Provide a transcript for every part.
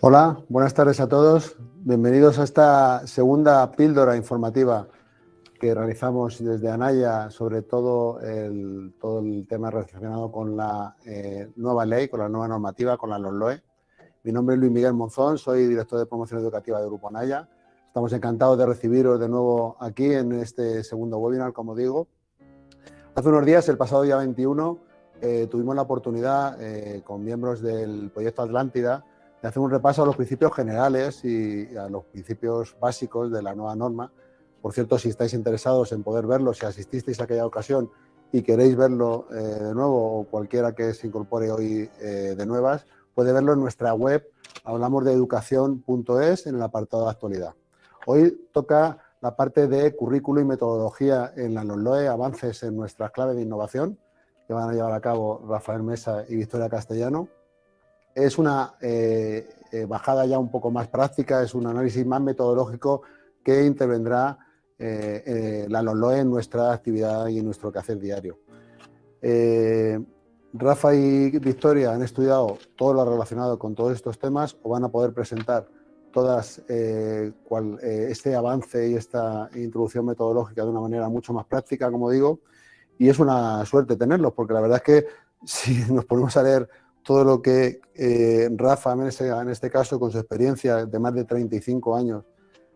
Hola, buenas tardes a todos. Bienvenidos a esta segunda píldora informativa que realizamos desde Anaya sobre todo el tema relacionado con la nueva ley, con la nueva normativa, con la LOMLOE. Mi nombre es Luis Miguel Monzón, soy director de promoción educativa de Grupo Anaya. Estamos encantados de recibiros de nuevo aquí en este segundo webinar, como digo. Hace unos días, el pasado día 21, tuvimos la oportunidad con miembros del proyecto Atlántida de hacer un repaso a los principios generales y a los principios básicos de la nueva norma. Por cierto, si estáis interesados en poder verlo, si asististeis a aquella ocasión y queréis verlo de nuevo, o cualquiera que se incorpore hoy de nuevas, puede verlo en nuestra web hablamosdeeducación.es en el apartado de actualidad. Hoy toca la parte de currículo y metodología en la LOMLOE, avances en nuestras claves de innovación, que van a llevar a cabo Rafael Mesa y Victoria Castellano. Es una bajada ya un poco más práctica, es un análisis más metodológico que intervendrá la LOMLOE en nuestra actividad y en nuestro quehacer diario. Rafa y Victoria han estudiado todo lo relacionado con todos estos temas, o van a poder presentar todas este avance y esta introducción metodológica de una manera mucho más práctica, como digo, y es una suerte tenerlos, porque la verdad es que si nos ponemos a leer todo lo que Rafa Mesa, en este caso, con su experiencia de más de 35 años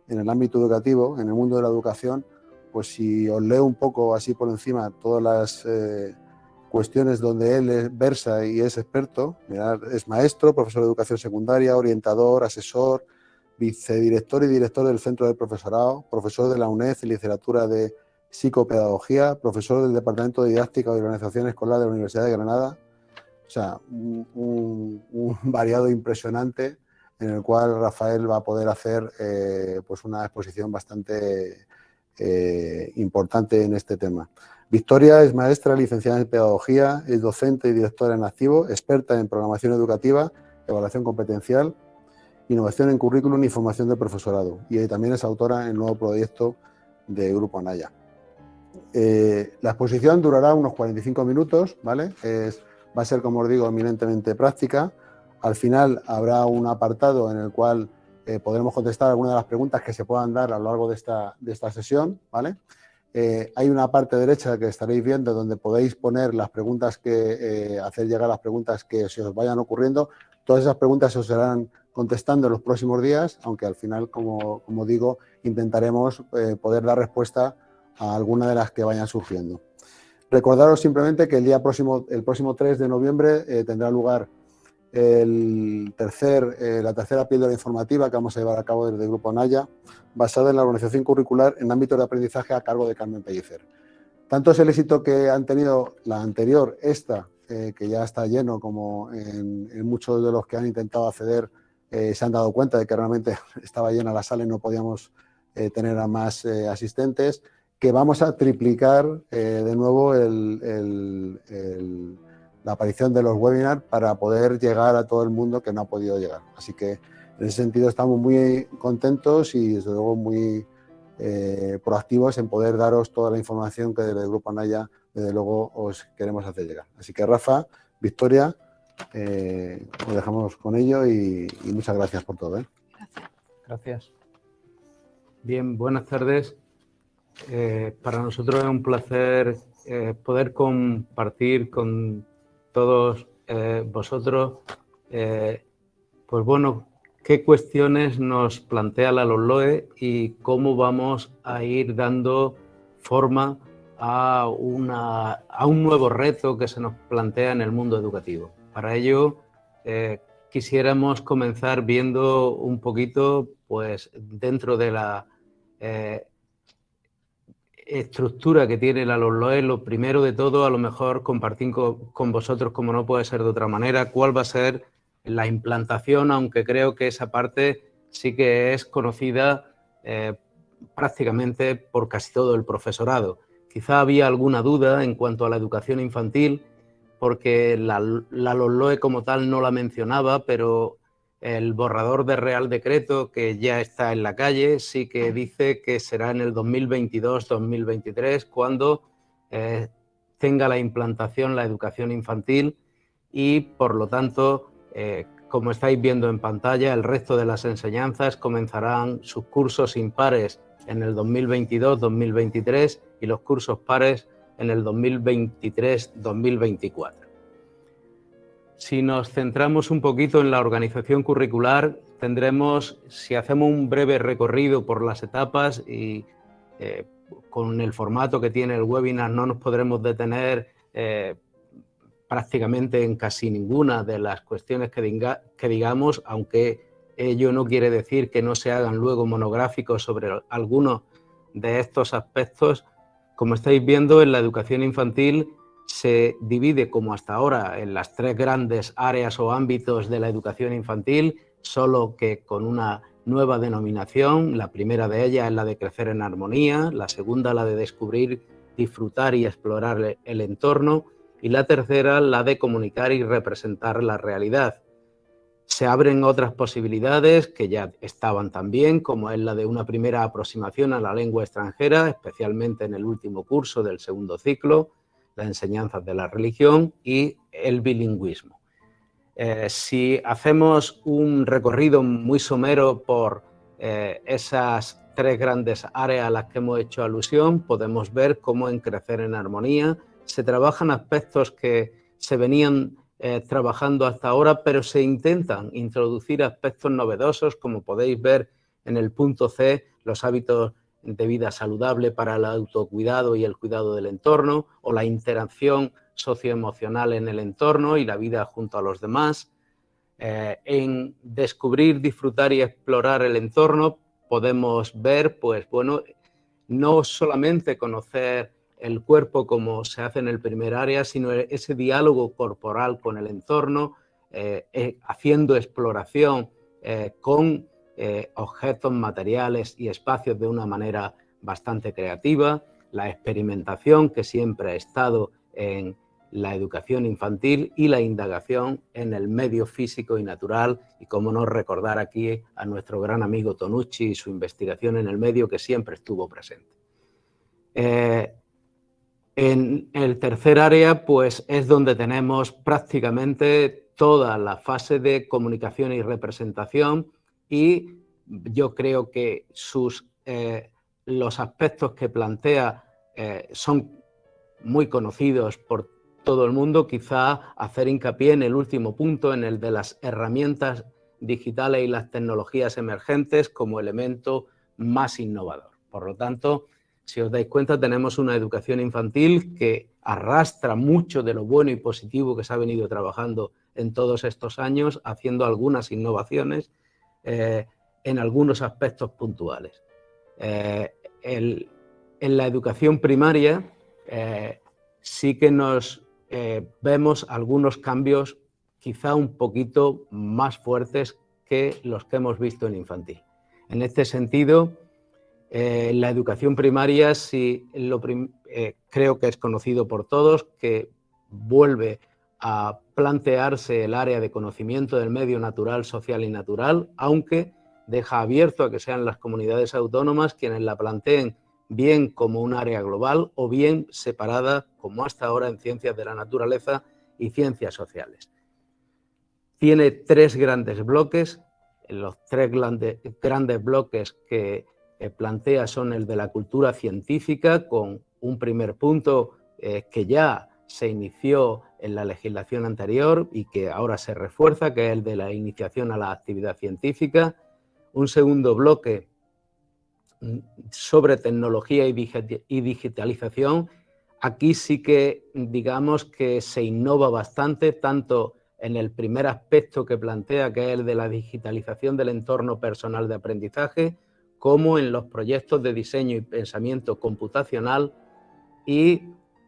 en el ámbito educativo, en el mundo de la educación, pues si os leo un poco así por encima todas las cuestiones donde él versa y es experto, mirad, es maestro, profesor de educación secundaria, orientador, asesor, vicedirector y director del Centro del Profesorado, profesor de la UNED en literatura de psicopedagogía, profesor del Departamento de Didáctica y Organización Escolar de la Universidad de Granada. O sea, un variado impresionante en el cual Rafael va a poder hacer pues una exposición bastante importante en este tema. Victoria es maestra, licenciada en Pedagogía, es docente y directora en activo, experta en programación educativa, evaluación competencial, innovación en currículum y formación del profesorado. Y también es autora en el nuevo proyecto de Grupo Anaya. La exposición durará unos 45 minutos, ¿vale? Va a ser, como os digo, eminentemente práctica. Al final habrá un apartado en el cual podremos contestar algunas de las preguntas que se puedan dar a lo largo de esta sesión, ¿vale? Hay una parte derecha que estaréis viendo donde podéis poner las preguntas hacer llegar las preguntas que se os vayan ocurriendo. Todas esas preguntas se os serán contestando en los próximos días, aunque al final, como digo, intentaremos poder dar respuesta a alguna de las que vayan surgiendo. Recordaros simplemente que el próximo 3 de noviembre tendrá lugar la tercera píldora informativa que vamos a llevar a cabo desde el Grupo Anaya, basada en la organización curricular en ámbitos de aprendizaje a cargo de Carmen Pellicer. Tanto es el éxito que han tenido la anterior, que ya está lleno, como en muchos de los que han intentado acceder se han dado cuenta de que realmente estaba llena la sala y no podíamos tener a más asistentes, que vamos a triplicar de nuevo la aparición de los webinars para poder llegar a todo el mundo que no ha podido llegar. Así que en ese sentido estamos muy contentos y desde luego muy proactivos en poder daros toda la información que desde el Grupo Anaya desde luego os queremos hacer llegar. Así que Rafa, Victoria, os dejamos con ello y muchas gracias por todo. Gracias. Bien, buenas tardes. Para nosotros es un placer poder compartir con todos vosotros, pues bueno, qué cuestiones nos plantea la LOMLOE y cómo vamos a ir dando forma a un nuevo reto que se nos plantea en el mundo educativo. Para ello, quisiéramos comenzar viendo un poquito, pues, dentro de la estructura que tiene la LOMLOE. Lo primero de todo, a lo mejor compartir con vosotros, como no puede ser de otra manera, cuál va a ser la implantación, aunque creo que esa parte sí que es conocida prácticamente por casi todo el profesorado. Quizá había alguna duda en cuanto a la educación infantil, porque la LOMLOE como tal no la mencionaba, pero el borrador de Real Decreto, que ya está en la calle, sí que dice que será en el 2022-2023 cuando tenga la implantación la educación infantil y, por lo tanto, como estáis viendo en pantalla, el resto de las enseñanzas comenzarán sus cursos impares en el 2022-2023 y los cursos pares en el 2023-2024. Si nos centramos un poquito en la organización curricular, tendremos, si hacemos un breve recorrido por las etapas y con el formato que tiene el webinar no nos podremos detener prácticamente en casi ninguna de las cuestiones que digamos, aunque ello no quiere decir que no se hagan luego monográficos sobre algunos de estos aspectos. Como estáis viendo, en la educación infantil se divide, como hasta ahora, en las 3 grandes áreas o ámbitos de la educación infantil, solo que con una nueva denominación. La primera de ellas es la de crecer en armonía, la segunda la de descubrir, disfrutar y explorar el entorno, y la tercera la de comunicar y representar la realidad. Se abren otras posibilidades que ya estaban también, como es la de una primera aproximación a la lengua extranjera, especialmente en el último curso del segundo ciclo, las enseñanzas de la religión y el bilingüismo. Si hacemos un recorrido muy somero por esas 3 grandes áreas a las que hemos hecho alusión, podemos ver cómo en Crecer en Armonía se trabajan aspectos que se venían trabajando hasta ahora, pero se intentan introducir aspectos novedosos, como podéis ver en el punto C, los hábitos de vida saludable para el autocuidado y el cuidado del entorno, o la interacción socioemocional en el entorno y la vida junto a los demás. En descubrir, disfrutar y explorar el entorno podemos ver, pues bueno, no solamente conocer el cuerpo como se hace en el primer área, sino ese diálogo corporal con el entorno, haciendo exploración con objetos materiales y espacios de una manera bastante creativa, la experimentación que siempre ha estado en la educación infantil y la indagación en el medio físico y natural, y cómo no recordar aquí a nuestro gran amigo Tonucci y su investigación en el medio, que siempre estuvo presente. En el tercer área, pues es donde tenemos prácticamente toda la fase de comunicación y representación, y yo creo que los aspectos que plantea son muy conocidos por todo el mundo. Quizá hacer hincapié en el último punto, en el de las herramientas digitales y las tecnologías emergentes como elemento más innovador. Por lo tanto, si os dais cuenta, tenemos una educación infantil que arrastra mucho de lo bueno y positivo que se ha venido trabajando en todos estos años, haciendo algunas innovaciones en algunos aspectos puntuales. En la educación primaria sí que nos vemos algunos cambios quizá un poquito más fuertes que los que hemos visto en infantil. En este sentido, la educación primaria sí, creo que es conocido por todos, que vuelve a plantearse el área de conocimiento del medio natural, social y natural, aunque deja abierto a que sean las comunidades autónomas quienes la planteen bien como un área global o bien separada, como hasta ahora, en ciencias de la naturaleza y ciencias sociales. Tiene 3 grandes bloques. Los 3 grandes bloques que plantea son el de la cultura científica, con un primer punto que ya se inició en la legislación anterior y que ahora se refuerza, que es el de la iniciación a la actividad científica. Un segundo bloque sobre tecnología y digitalización. Aquí sí que digamos que se innova bastante, tanto en el primer aspecto que plantea, que es el de la digitalización del entorno personal de aprendizaje, como en los proyectos de diseño y pensamiento computacional, y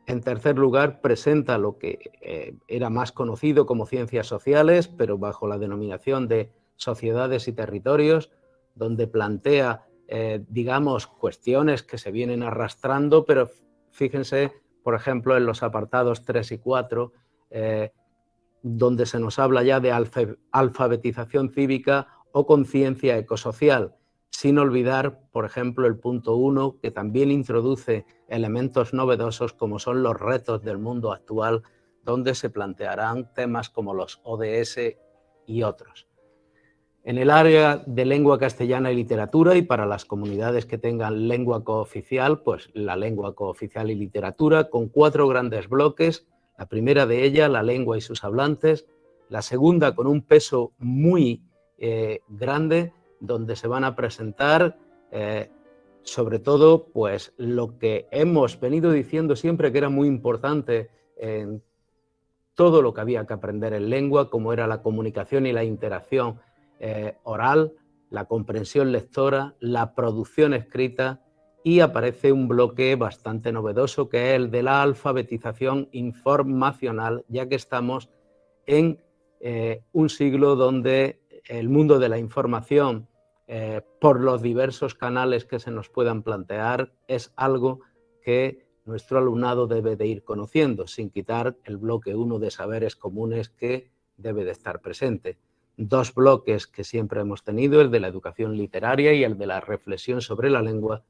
en tercer lugar presenta lo que era más conocido como ciencias sociales, pero bajo la denominación de sociedades y territorios, donde plantea digamos, cuestiones que se vienen arrastrando, pero fíjense, por ejemplo, en los apartados 3 y 4, donde se nos habla ya de alfabetización cívica o conciencia ecosocial, sin olvidar, por ejemplo, el punto 1, que también introduce elementos novedosos como son los retos del mundo actual, donde se plantearán temas como los ODS y otros. En el área de lengua castellana y literatura, y para las comunidades que tengan lengua cooficial, pues la lengua cooficial y literatura, con 4 grandes bloques. La primera de ellas, la lengua y sus hablantes. La segunda, con un peso muy grande, donde se van a presentar sobre todo pues lo que hemos venido diciendo siempre que era muy importante en todo lo que había que aprender en lengua, como era la comunicación y la interacción oral, la comprensión lectora, la producción escrita, y aparece un bloque bastante novedoso que es el de la alfabetización informacional, ya que estamos en un siglo donde el mundo de la información, por los diversos canales que se nos puedan plantear, es algo que nuestro alumnado debe de ir conociendo, sin quitar el bloque 1 de saberes comunes que debe de estar presente. 2 bloques que siempre hemos tenido, el de la educación literaria y el de la reflexión sobre la lengua,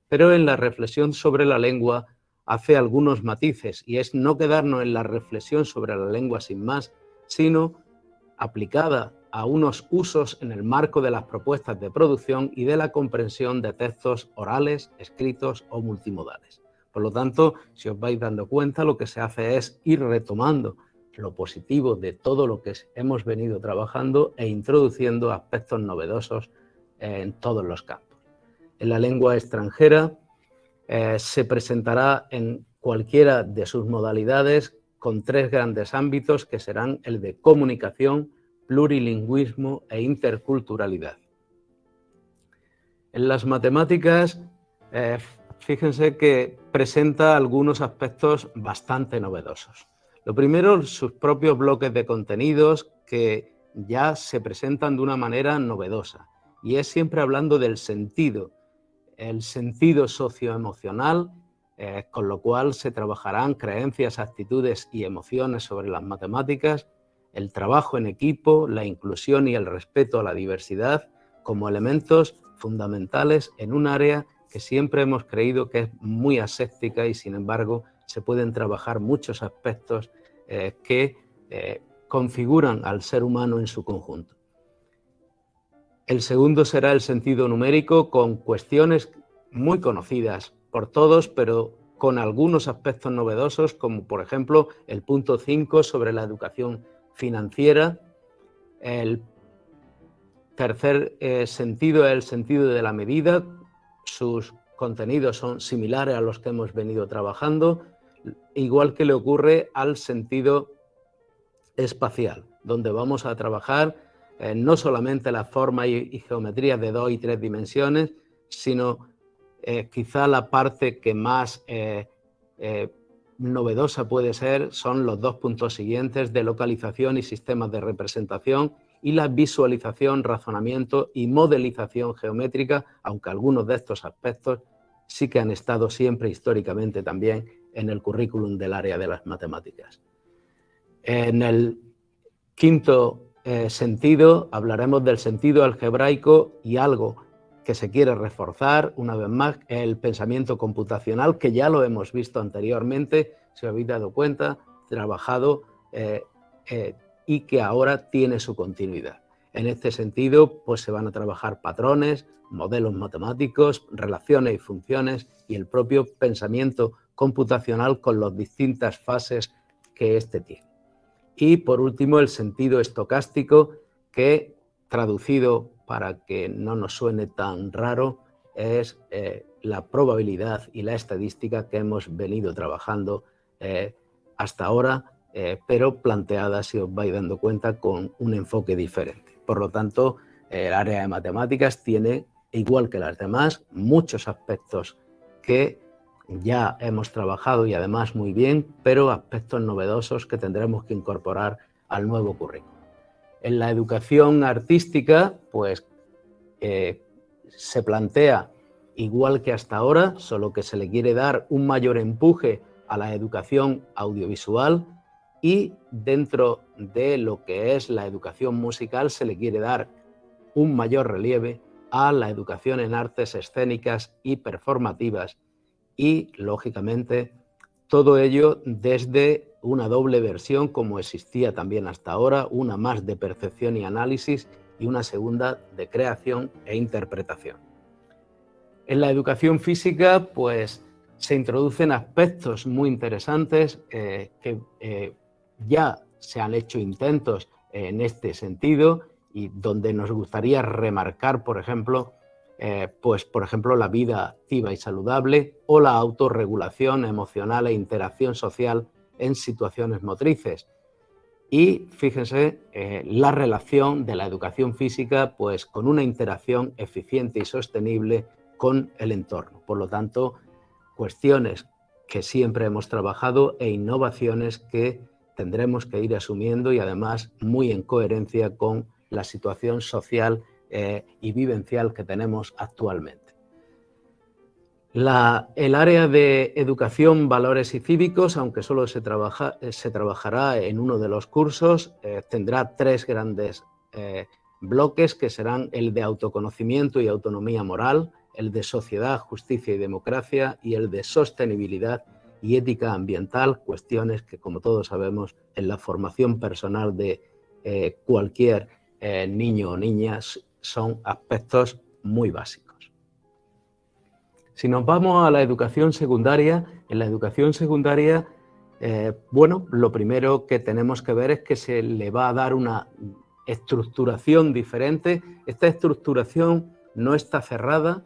pero en la reflexión sobre la lengua hace algunos matices, y es no quedarnos en la reflexión sobre la lengua sin más, sino aplicada a unos usos en el marco de las propuestas de producción y de la comprensión de textos orales, escritos o multimodales. Por lo tanto, si os vais dando cuenta, lo que se hace es ir retomando lo positivo de todo lo que hemos venido trabajando e introduciendo aspectos novedosos en todos los campos. En la lengua extranjera se presentará en cualquiera de sus modalidades con 3 grandes ámbitos que serán el de comunicación, plurilingüismo e interculturalidad. En las matemáticas, fíjense que presenta algunos aspectos bastante novedosos. Lo primero, sus propios bloques de contenidos que ya se presentan de una manera novedosa, y es siempre hablando del sentido, el sentido socioemocional, con lo cual se trabajarán creencias, actitudes y emociones sobre las matemáticas, el trabajo en equipo, la inclusión y el respeto a la diversidad como elementos fundamentales en un área que siempre hemos creído que es muy aséptica, y sin embargo se pueden trabajar muchos aspectos que configuran al ser humano en su conjunto. El segundo será el sentido numérico, con cuestiones muy conocidas por todos, pero con algunos aspectos novedosos, como por ejemplo el punto 5 sobre la educación financiera. El tercer sentido es el sentido de la medida. Sus contenidos son similares a los que hemos venido trabajando, igual que le ocurre al sentido espacial, donde vamos a trabajar no solamente la forma y geometría de 2 y 3 dimensiones, sino quizá la parte que más novedosa puede ser son los 2 puntos siguientes de localización y sistemas de representación, y la visualización, razonamiento y modelización geométrica, aunque algunos de estos aspectos sí que han estado siempre históricamente también en el currículum del área de las matemáticas. En el quinto sentido hablaremos del sentido algebraico, y algo que se quiere reforzar una vez más es el pensamiento computacional, que ya lo hemos visto anteriormente, si os habéis dado cuenta, trabajado y que ahora tiene su continuidad. En este sentido, pues se van a trabajar patrones, modelos matemáticos, relaciones y funciones, y el propio pensamiento computacional con las distintas fases que éste tiene. Y por último, el sentido estocástico, que traducido para que no nos suene tan raro, es la probabilidad y la estadística que hemos venido trabajando hasta ahora, pero planteada, si os vais dando cuenta, con un enfoque diferente. Por lo tanto, el área de matemáticas tiene, igual que las demás, muchos aspectos que ya hemos trabajado, y además muy bien, pero aspectos novedosos que tendremos que incorporar al nuevo currículum. En la educación artística, pues se plantea igual que hasta ahora, solo que se le quiere dar un mayor empuje a la educación audiovisual, y dentro de lo que es la educación musical se le quiere dar un mayor relieve a la educación en artes escénicas y performativas, y lógicamente todo ello desde una doble versión como existía también hasta ahora, una más de percepción y análisis y una segunda de creación e interpretación. En la educación física, pues, se introducen aspectos muy interesantes que ya se han hecho intentos en este sentido y donde nos gustaría remarcar, por ejemplo, la vida activa y saludable o la autorregulación emocional e interacción social en situaciones motrices. Y fíjense la relación de la educación física pues, con una interacción eficiente y sostenible con el entorno. Por lo tanto, cuestiones que siempre hemos trabajado e innovaciones que tendremos que ir asumiendo y además muy en coherencia con la situación social y vivencial que tenemos actualmente. El área de educación, valores y cívicos, aunque solo se trabajará en uno de los cursos, tendrá 3 grandes bloques que serán el de autoconocimiento y autonomía moral, el de sociedad, justicia y democracia y el de sostenibilidad y ética ambiental, cuestiones que, como todos sabemos, en la formación personal de cualquier niño o niña son aspectos muy básicos. Si nos vamos a la educación secundaria, en la educación secundaria, lo primero que tenemos que ver es que se le va a dar una estructuración diferente. Esta estructuración no está cerrada,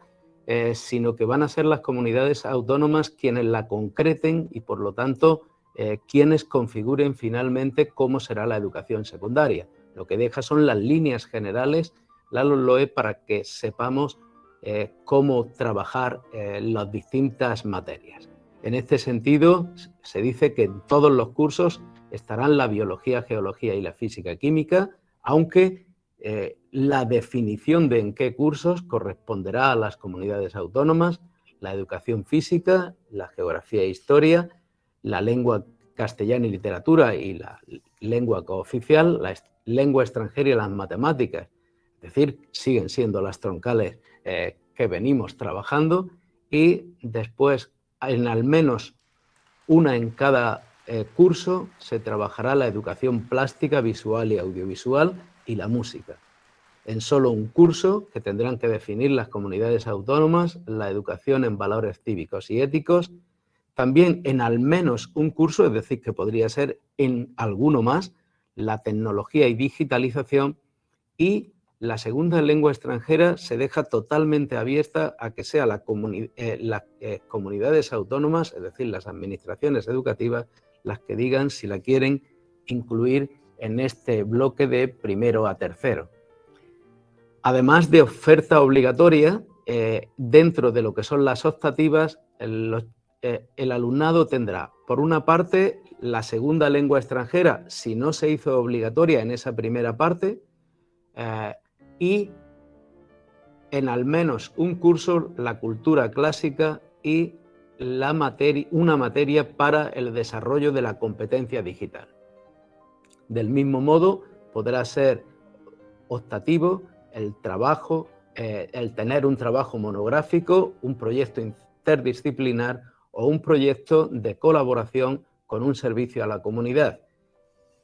sino que van a ser las comunidades autónomas quienes la concreten y, por lo tanto, quienes configuren finalmente cómo será la educación secundaria. Lo que deja son las líneas generales, la LOE, para que sepamos cómo trabajar las distintas materias. En este sentido, se dice que en todos los cursos estarán la biología, geología y la física química, aunque la definición de en qué cursos corresponderá a las comunidades autónomas, la educación física, la geografía e historia, la lengua castellana y literatura y la lengua cooficial, la lengua extranjera y las matemáticas. Es decir, siguen siendo las troncales que venimos trabajando y después en al menos una en cada curso se trabajará la educación plástica, visual y audiovisual y la música. En solo un curso, que tendrán que definir las comunidades autónomas, la educación en valores cívicos y éticos. También en al menos un curso, es decir, que podría ser en alguno más, la tecnología y digitalización, y la segunda lengua extranjera se deja totalmente abierta a que sean las comunidades autónomas, es decir, las administraciones educativas, las que digan si la quieren incluir en este bloque de primero a tercero. Además de oferta obligatoria, dentro de lo que son las optativas, el alumnado tendrá, por una parte, la segunda lengua extranjera, si no se hizo obligatoria en esa primera parte, y en al menos un curso la cultura clásica y una materia para el desarrollo de la competencia digital. Del mismo modo, podrá ser optativo el trabajo, el tener un trabajo monográfico, un proyecto interdisciplinar o un proyecto de colaboración con un servicio a la comunidad,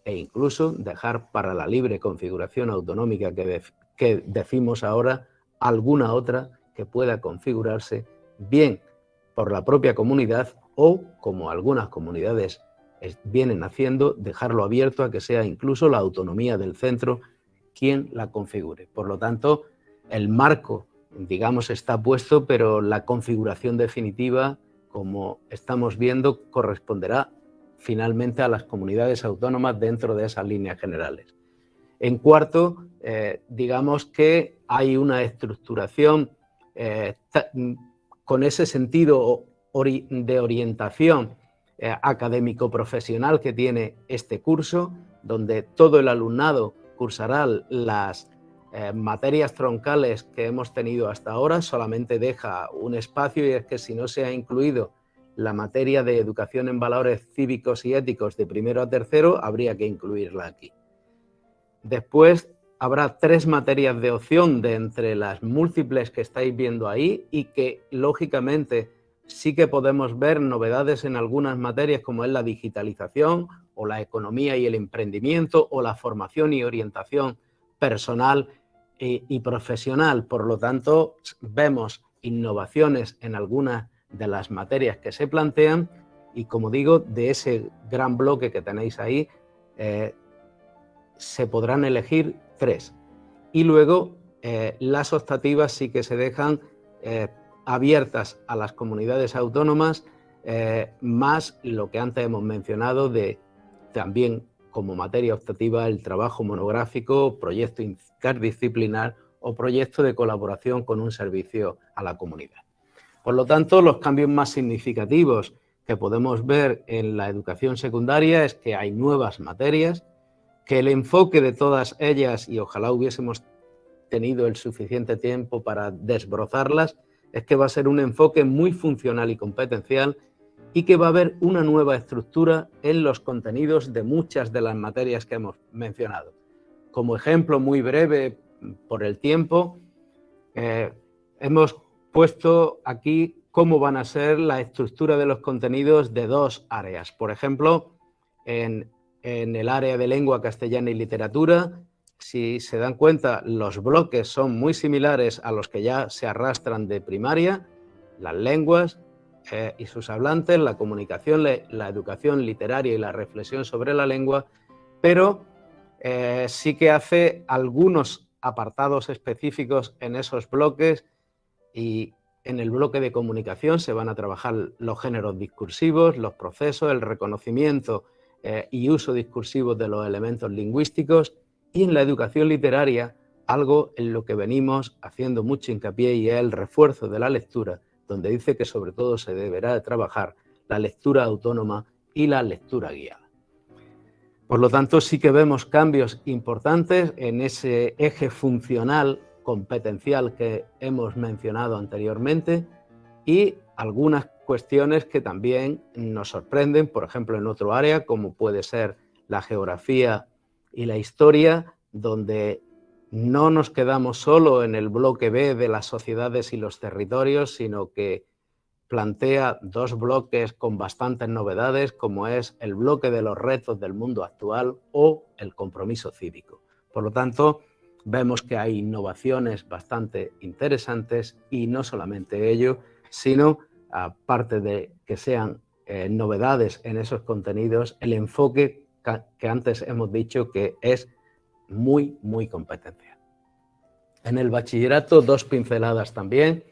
e incluso dejar para la libre configuración autonómica que decimos ahora alguna otra que pueda configurarse bien por la propia comunidad o, como algunas comunidades vienen haciendo, dejarlo abierto a que sea incluso la autonomía del centro quien la configure. Por lo tanto, el marco, digamos, está puesto, pero la configuración definitiva, como estamos viendo, corresponderá finalmente a las comunidades autónomas dentro de esas líneas generales. En cuarto, digamos que hay una estructuración con ese sentido de orientación académico-profesional que tiene este curso, donde todo el alumnado cursará las materias troncales que hemos tenido hasta ahora. Solamente deja un espacio, y es que si no se ha incluido la materia de educación en valores cívicos y éticos de primero a tercero, habría que incluirla aquí. Después habrá 3 materias de opción de entre las múltiples que estáis viendo ahí y que, lógicamente, sí que podemos ver novedades en algunas materias como es la digitalización o la economía y el emprendimiento, o la formación y orientación personal y profesional. Por lo tanto, vemos innovaciones en algunas de las materias que se plantean y, como digo, de ese gran bloque que tenéis ahí, se podrán elegir 3. Y luego las optativas sí que se dejan abiertas a las comunidades autónomas, más lo que antes hemos mencionado de también como materia optativa el trabajo monográfico, proyecto interdisciplinar o proyecto de colaboración con un servicio a la comunidad. Por lo tanto, los cambios más significativos que podemos ver en la educación secundaria es que hay nuevas materias, que el enfoque de todas ellas, y ojalá hubiésemos tenido el suficiente tiempo para desbrozarlas, es que va a ser un enfoque muy funcional y competencial y que va a haber una nueva estructura en los contenidos de muchas de las materias que hemos mencionado. Como ejemplo muy breve por el tiempo, hemos puesto aquí cómo van a ser la estructura de los contenidos de 2 áreas. Por ejemplo, en el área de lengua castellana y literatura, si se dan cuenta, los bloques son muy similares a los que ya se arrastran de primaria, las lenguas y sus hablantes, la comunicación, la educación literaria y la reflexión sobre la lengua, pero sí que hace algunos apartados específicos en esos bloques, y en el bloque de comunicación se van a trabajar los géneros discursivos, los procesos, el reconocimiento y uso discursivo de los elementos lingüísticos, y en la educación literaria algo en lo que venimos haciendo mucho hincapié, y es el refuerzo de la lectura, donde dice que sobre todo se deberá de trabajar la lectura autónoma y la lectura guiada. Por lo tanto, sí que vemos cambios importantes en ese eje funcional competencial que hemos mencionado anteriormente, y algunas cuestiones que también nos sorprenden, por ejemplo, en otro área como puede ser la geografía y la historia, donde no nos quedamos solo en el bloque B de las sociedades y los territorios, sino que plantea 2 bloques con bastantes novedades, como es el bloque de los retos del mundo actual o el compromiso cívico. Por lo tanto, vemos que hay innovaciones bastante interesantes, y no solamente ello, sino, aparte de que sean novedades en esos contenidos, el enfoque que antes hemos dicho que es muy, muy competencial. En el bachillerato, 2 pinceladas también.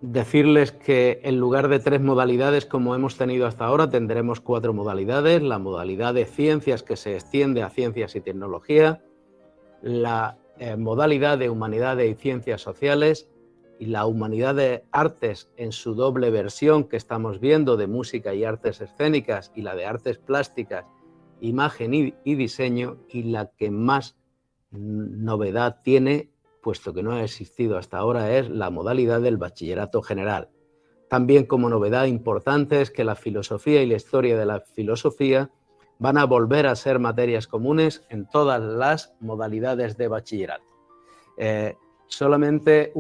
Decirles que en lugar de 3 modalidades como hemos tenido hasta ahora, tendremos 4 modalidades. La modalidad de ciencias, que se extiende a ciencias y tecnología, la modalidad de humanidades y ciencias sociales, y la humanidad de artes en su doble versión que estamos viendo, de música y artes escénicas, y la de artes plásticas, imagen y diseño, y la que más novedad tiene, puesto que no ha existido hasta ahora, es la modalidad del bachillerato general. También, como novedad importante, es que la filosofía y la historia de la filosofía van a volver a ser materias comunes en todas las modalidades de bachillerato. Solamente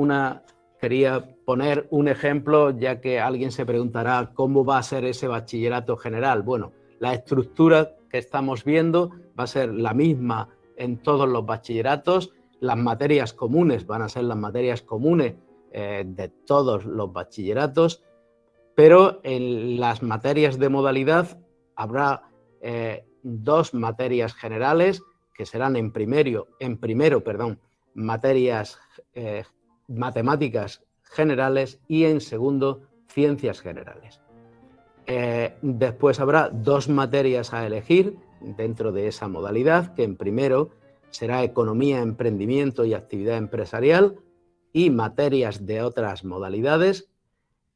quería poner un ejemplo, ya que alguien se preguntará cómo va a ser ese bachillerato general. Bueno, la estructura que estamos viendo va a ser la misma en todos los bachilleratos. Las materias comunes van a ser las materias comunes de todos los bachilleratos, pero en las materias de modalidad habrá 2 materias generales que serán en primero, materias matemáticas generales, y en segundo ciencias generales. Después habrá 2 materias a elegir dentro de esa modalidad, que en primero será economía, emprendimiento y actividad empresarial, y materias de otras modalidades,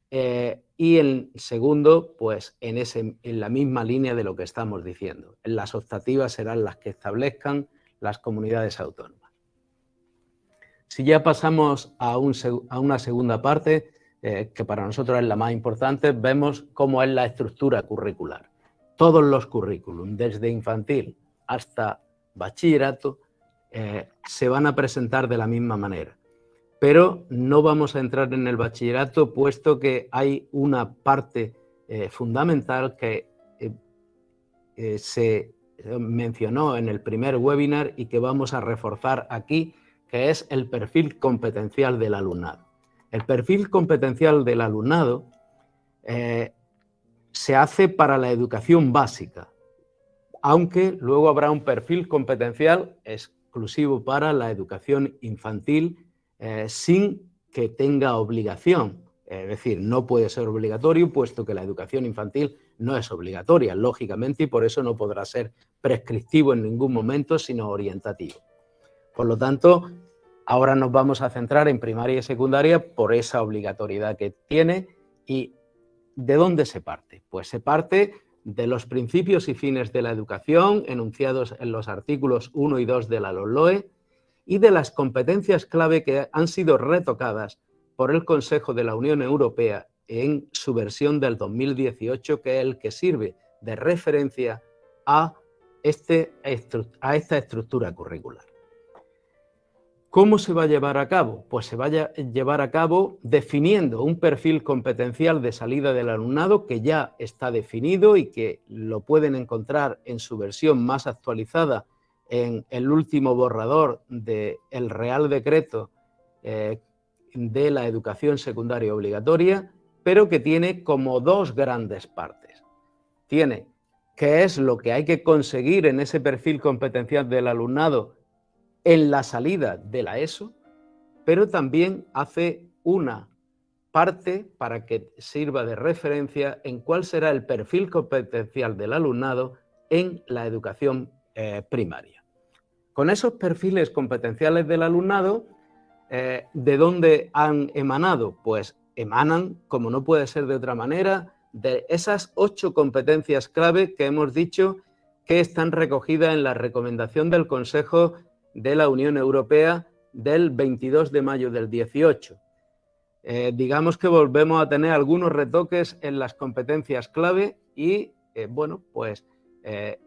y en segundo, pues en la misma línea de lo que estamos diciendo. Las optativas serán las que establezcan las comunidades autónomas. Si ya pasamos a una segunda parte, que para nosotros es la más importante, vemos cómo es la estructura curricular. Todos los currículum, desde infantil hasta bachillerato, se van a presentar de la misma manera. Pero no vamos a entrar en el bachillerato, puesto que hay una parte fundamental que se mencionó en el primer webinar y que vamos a reforzar aquí, que es el perfil competencial del alumnado. El perfil competencial del alumnado se hace para la educación básica, aunque luego habrá un perfil competencial exclusivo para la educación infantil sin que tenga obligación. Es decir, no puede ser obligatorio, puesto que la educación infantil no es obligatoria, lógicamente, y por eso no podrá ser prescriptivo en ningún momento, sino orientativo. Por lo tanto, ahora nos vamos a centrar en primaria y secundaria por esa obligatoriedad que tiene. ¿Y de dónde se parte? Pues se parte de los principios y fines de la educación enunciados en los artículos 1 y 2 de la LOMLOE y de las competencias clave que han sido retocadas por el Consejo de la Unión Europea en su versión del 2018, que es el que sirve de referencia a esta estructura curricular. ¿Cómo se va a llevar a cabo? Pues se va a llevar a cabo definiendo un perfil competencial de salida del alumnado que ya está definido y que lo pueden encontrar en su versión más actualizada en el último borrador del Real Decreto de la educación secundaria obligatoria, pero que tiene como dos grandes partes. Tiene qué es lo que hay que conseguir en ese perfil competencial del alumnado en la salida de la ESO, pero también hace una parte para que sirva de referencia en cuál será el perfil competencial del alumnado en la educación primaria. Con esos perfiles competenciales del alumnado, ¿de dónde han emanado? Pues emanan, como no puede ser de otra manera, de esas 8 competencias clave que hemos dicho que están recogidas en la recomendación del Consejo de la Unión Europea del 22 de mayo del 18. Digamos que volvemos a tener algunos retoques en las competencias clave y, bueno, pues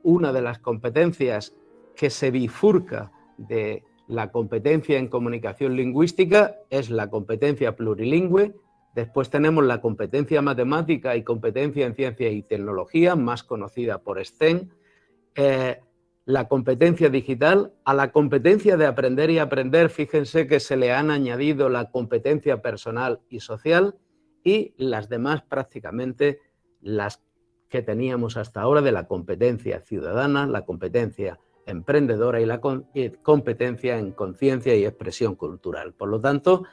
una de las competencias que se bifurca de la competencia en comunicación lingüística es la competencia plurilingüe. Después tenemos la competencia matemática y competencia en ciencia y tecnología, más conocida por STEM. La competencia digital. A la competencia de aprender y aprender, fíjense que se le han añadido la competencia personal y social y las demás prácticamente las que teníamos hasta ahora de la competencia ciudadana, la competencia emprendedora y la competencia en conciencia y expresión cultural. Por lo tanto,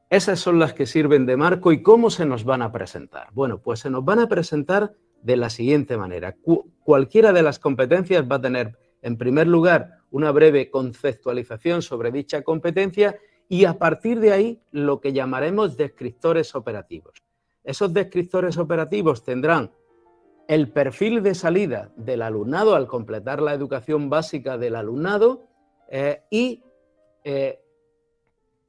esas son las que sirven de marco. ¿Y cómo se nos van a presentar? Bueno, pues se nos van a presentar de la siguiente manera. Cualquiera de las competencias va a tener, en primer lugar, una breve conceptualización sobre dicha competencia y a partir de ahí lo que llamaremos descriptores operativos. Esos descriptores operativos tendrán el perfil de salida del alumnado al completar la educación básica del alumnado y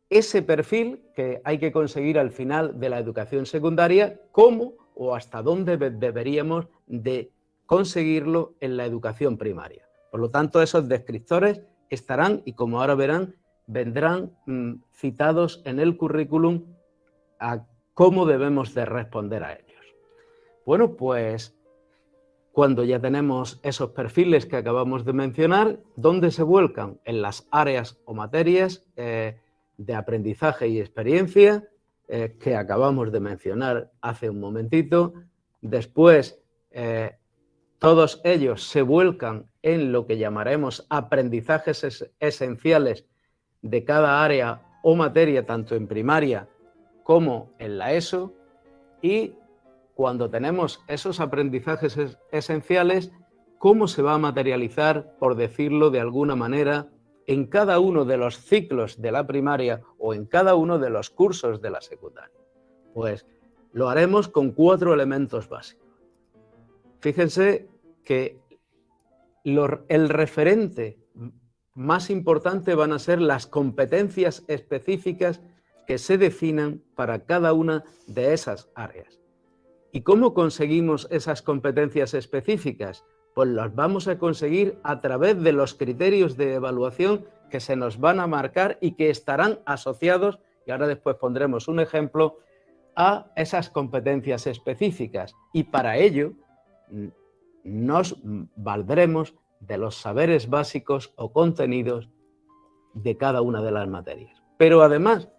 ese perfil que hay que conseguir al final de la educación secundaria, cómo o hasta dónde deberíamos de conseguirlo en la educación primaria. Por lo tanto, esos descriptores estarán, y como ahora verán, vendrán citados en el currículum a cómo debemos de responder a ellos. Bueno, pues cuando ya tenemos esos perfiles que acabamos de mencionar, ¿dónde se vuelcan? En las áreas o materias de aprendizaje y experiencia que acabamos de mencionar hace un momentito. Después, todos ellos se vuelcan en lo que llamaremos aprendizajes esenciales de cada área o materia, tanto en primaria como en la ESO. Y cuando tenemos esos aprendizajes esenciales, ¿cómo se va a materializar, por decirlo de alguna manera, en cada uno de los ciclos de la primaria o en cada uno de los cursos de la secundaria? Pues lo haremos con 4 elementos básicos. Fíjense que el referente más importante van a ser las competencias específicas que se definan para cada una de esas áreas. ¿Y cómo conseguimos esas competencias específicas? Pues las vamos a conseguir a través de los criterios de evaluación que se nos van a marcar y que estarán asociados, y ahora después pondremos un ejemplo, a esas competencias específicas. Y para ello nos valdremos de los saberes básicos o contenidos de cada una de las materias. Pero además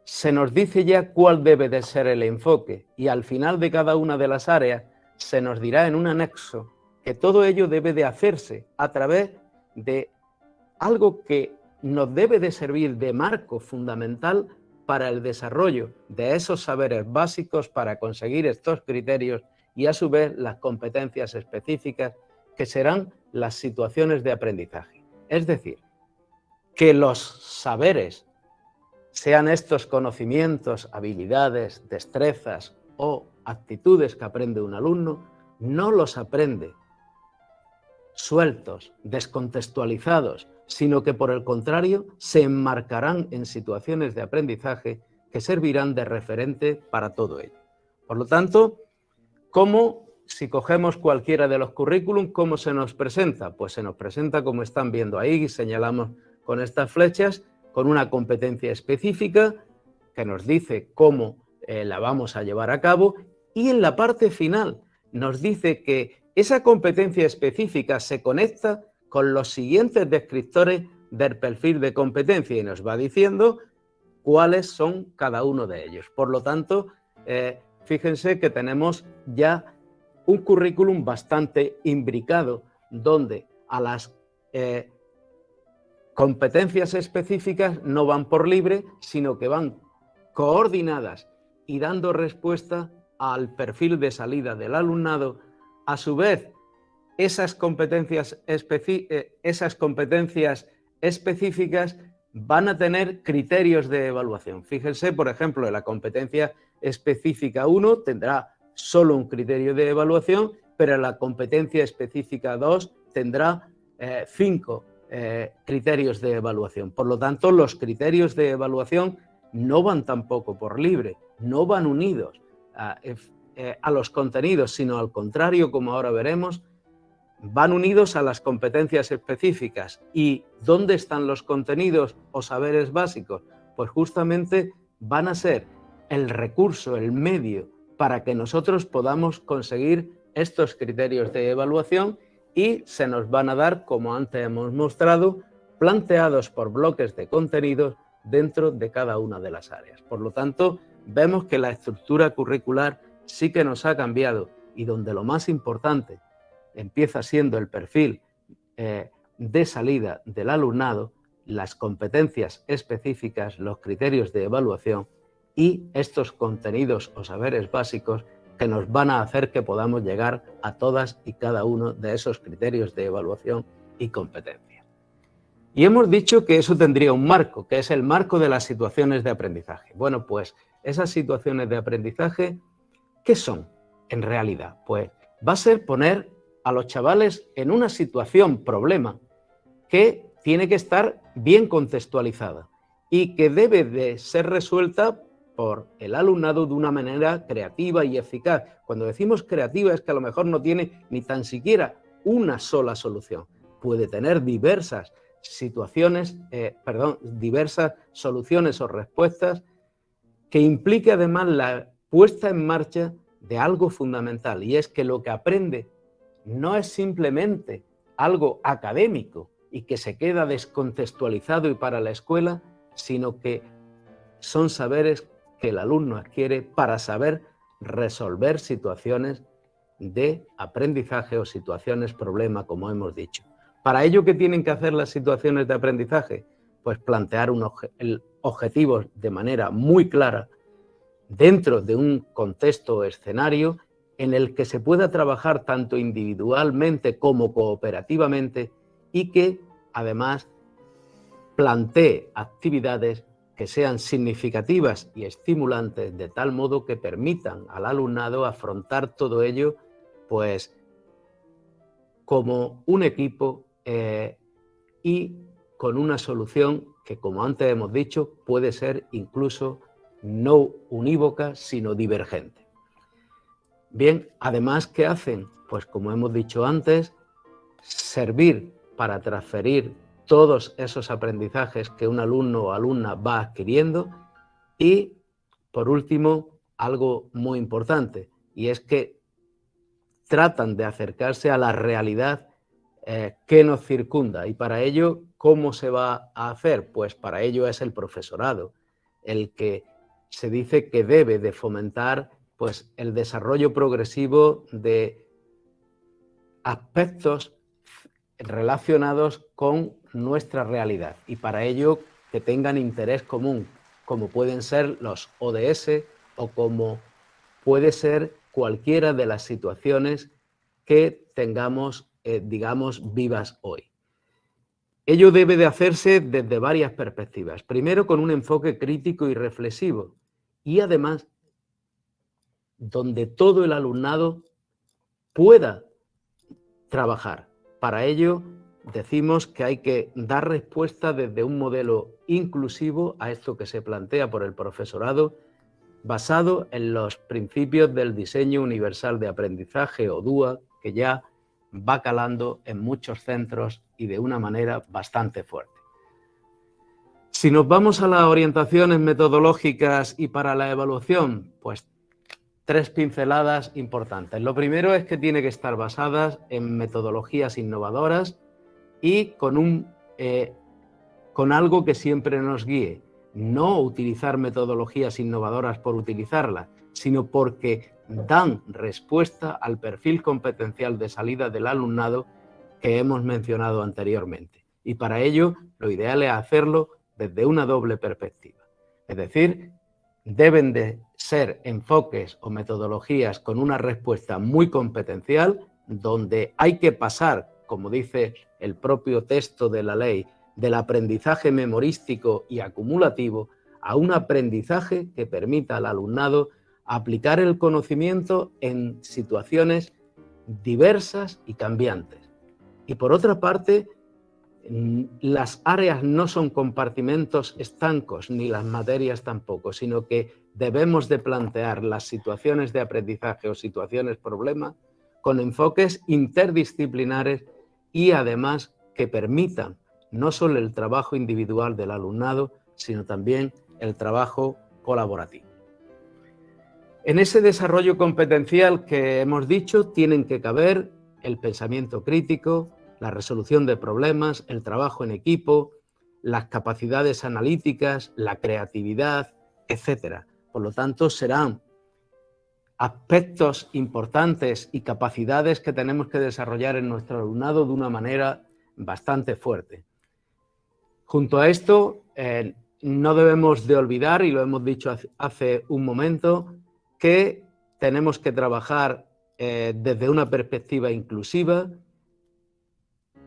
se nos dice ya cuál debe de ser el enfoque y al final de cada una de las áreas se nos dirá en un anexo que todo ello debe de hacerse a través de algo que nos debe de servir de marco fundamental para el desarrollo de esos saberes básicos para conseguir estos criterios y a su vez las competencias específicas que serán las situaciones de aprendizaje. Es decir, que los saberes, sean estos conocimientos, habilidades, destrezas o actitudes que aprende un alumno, no los aprende sueltos, descontextualizados, sino que por el contrario se enmarcarán en situaciones de aprendizaje que servirán de referente para todo ello. Por lo tanto, ¿cómo, si cogemos cualquiera de los currículum, cómo se nos presenta? Pues se nos presenta como están viendo ahí, señalamos con estas flechas, con una competencia específica que nos dice cómo la vamos a llevar a cabo y en la parte final nos dice que esa competencia específica se conecta con los siguientes descriptores del perfil de competencia y nos va diciendo cuáles son cada uno de ellos. Por lo tanto, fíjense que tenemos ya un currículum bastante imbricado donde a las competencias específicas no van por libre, sino que van coordinadas y dando respuesta al perfil de salida del alumnado. A su vez, esas competencias específicas van a tener criterios de evaluación. Fíjense, por ejemplo, en la competencia específica 1 tendrá solo un criterio de evaluación, pero en la competencia específica 2 tendrá 5 criterios de evaluación. Por lo tanto, los criterios de evaluación no van tampoco por libre, no van unidos a los contenidos, sino al contrario, como ahora veremos, van unidos a las competencias específicas. ¿Y dónde están los contenidos o saberes básicos? Pues justamente van a ser el recurso, el medio para que nosotros podamos conseguir estos criterios de evaluación y se nos van a dar, como antes hemos mostrado, planteados por bloques de contenidos dentro de cada una de las áreas. Por lo tanto, vemos que la estructura curricular sí que nos ha cambiado y donde lo más importante empieza siendo el perfil de salida del alumnado, las competencias específicas, los criterios de evaluación y estos contenidos o saberes básicos que nos van a hacer que podamos llegar a todas y cada uno de esos criterios de evaluación y competencia. Y hemos dicho que eso tendría un marco, que es el marco de las situaciones de aprendizaje. Bueno, pues esas situaciones de aprendizaje, ¿qué son en realidad? Pues va a ser poner a los chavales en una situación, problema, que tiene que estar bien contextualizada y que debe de ser resuelta por el alumnado de una manera creativa y eficaz. Cuando decimos creativa es que a lo mejor no tiene ni tan siquiera una sola solución. Puede tener diversas situaciones, diversas soluciones o respuestas que implique además la puesta en marcha de algo fundamental, y es que lo que aprende no es simplemente algo académico y que se queda descontextualizado y para la escuela, sino que son saberes que el alumno adquiere para saber resolver situaciones de aprendizaje o situaciones problema, como hemos dicho. Para ello, ¿qué tienen que hacer las situaciones de aprendizaje? Pues plantear objetivos de manera muy clara dentro de un contexto o escenario en el que se pueda trabajar tanto individualmente como cooperativamente y que además plantee actividades que sean significativas y estimulantes de tal modo que permitan al alumnado afrontar todo ello pues como un equipo y con una solución que, como antes hemos dicho, puede ser incluso no unívoca, sino divergente. Bien, además, ¿qué hacen? Pues como hemos dicho antes, servir para transferir todos esos aprendizajes que un alumno o alumna va adquiriendo y, por último, algo muy importante, y es que tratan de acercarse a la realidad que nos circunda. Y para ello, ¿cómo se va a hacer? Pues para ello es el profesorado el que se dice que debe de fomentar pues, el desarrollo progresivo de aspectos relacionados con nuestra realidad y para ello que tengan interés común, como pueden ser los ODS o como puede ser cualquiera de las situaciones que tengamos, digamos, vivas hoy. Ello debe de hacerse desde varias perspectivas. Primero, con un enfoque crítico y reflexivo y además donde todo el alumnado pueda trabajar. Para ello, decimos que hay que dar respuesta desde un modelo inclusivo a esto que se plantea por el profesorado, basado en los principios del diseño universal de aprendizaje o DUA, que ya va calando en muchos centros y de una manera bastante fuerte. Si nos vamos a las orientaciones metodológicas y para la evaluación, pues 3 pinceladas importantes. Lo primero es que tiene que estar basadas en metodologías innovadoras y con algo que siempre nos guíe. No utilizar metodologías innovadoras por utilizarlas, sino porque dan respuesta al perfil competencial de salida del alumnado que hemos mencionado anteriormente. Y para ello, lo ideal es hacerlo desde una doble perspectiva. Es decir, deben de ser enfoques o metodologías con una respuesta muy competencial, donde hay que pasar, como dice el propio texto de la ley, del aprendizaje memorístico y acumulativo a un aprendizaje que permita al alumnado aplicar el conocimiento en situaciones diversas y cambiantes. Y por otra parte, las áreas no son compartimentos estancos, ni las materias tampoco, sino que debemos de plantear las situaciones de aprendizaje o situaciones problema con enfoques interdisciplinares y además que permitan no solo el trabajo individual del alumnado, sino también el trabajo colaborativo. En ese desarrollo competencial que hemos dicho, tienen que caber el pensamiento crítico, la resolución de problemas, el trabajo en equipo, las capacidades analíticas, la creatividad, etc. Por lo tanto, serán aspectos importantes y capacidades que tenemos que desarrollar en nuestro alumnado de una manera bastante fuerte. Junto a esto, no debemos de olvidar, y lo hemos dicho hace un momento, que tenemos que trabajar desde una perspectiva inclusiva,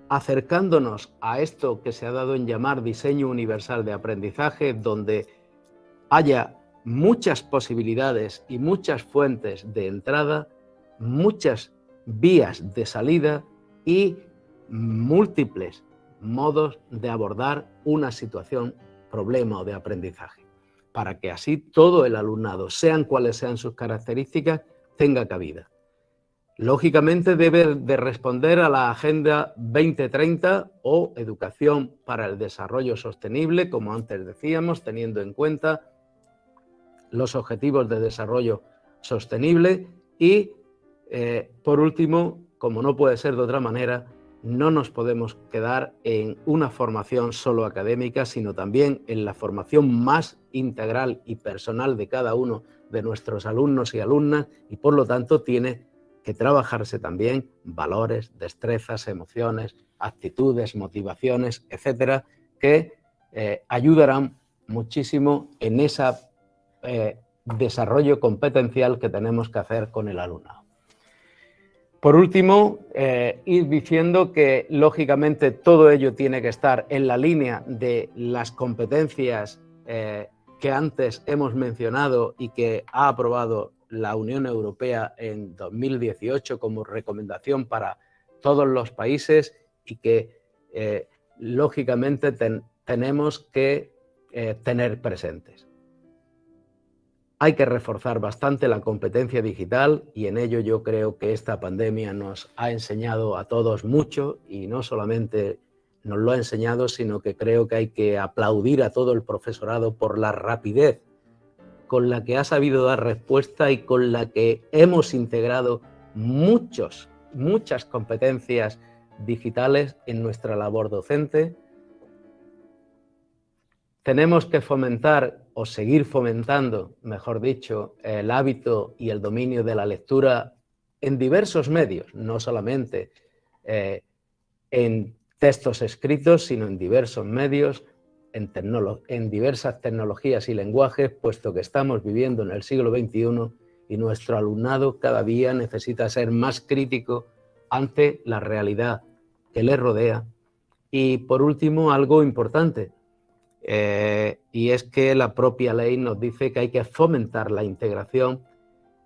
acercándonos a esto que se ha dado en llamar diseño universal de aprendizaje, donde haya muchas posibilidades y muchas fuentes de entrada, muchas vías de salida y múltiples modos de abordar una situación, problema o de aprendizaje, para que así todo el alumnado, sean cuales sean sus características, tenga cabida. Lógicamente debe de responder a la Agenda 2030 o Educación para el Desarrollo Sostenible, como antes decíamos, teniendo en cuenta los Objetivos de Desarrollo Sostenible y, por último, como no puede ser de otra manera, no nos podemos quedar en una formación solo académica, sino también en la formación más integral y personal de cada uno de nuestros alumnos y alumnas y, por lo tanto, tiene que trabajarse también valores, destrezas, emociones, actitudes, motivaciones, etcétera, que ayudarán muchísimo en ese desarrollo competencial que tenemos que hacer con el alumnado. Por último, ir diciendo que lógicamente todo ello tiene que estar en la línea de las competencias que antes hemos mencionado y que ha aprobado la Unión Europea en 2018 como recomendación para todos los países y que lógicamente tenemos que tener presentes. Hay que reforzar bastante la competencia digital y en ello yo creo que esta pandemia nos ha enseñado a todos mucho y no solamente nos lo ha enseñado, sino que creo que hay que aplaudir a todo el profesorado por la rapidez con la que ha sabido dar respuesta y con la que hemos integrado muchas competencias digitales en nuestra labor docente. Tenemos que fomentar o seguir fomentando, mejor dicho, el hábito y el dominio de la lectura en diversos medios, no solamente en textos escritos, sino en diversos medios, en diversas tecnologías y lenguajes, puesto que estamos viviendo en el siglo XXI y nuestro alumnado cada día necesita ser más crítico ante la realidad que le rodea. Y por último, algo importante, y es que la propia ley nos dice que hay que fomentar la integración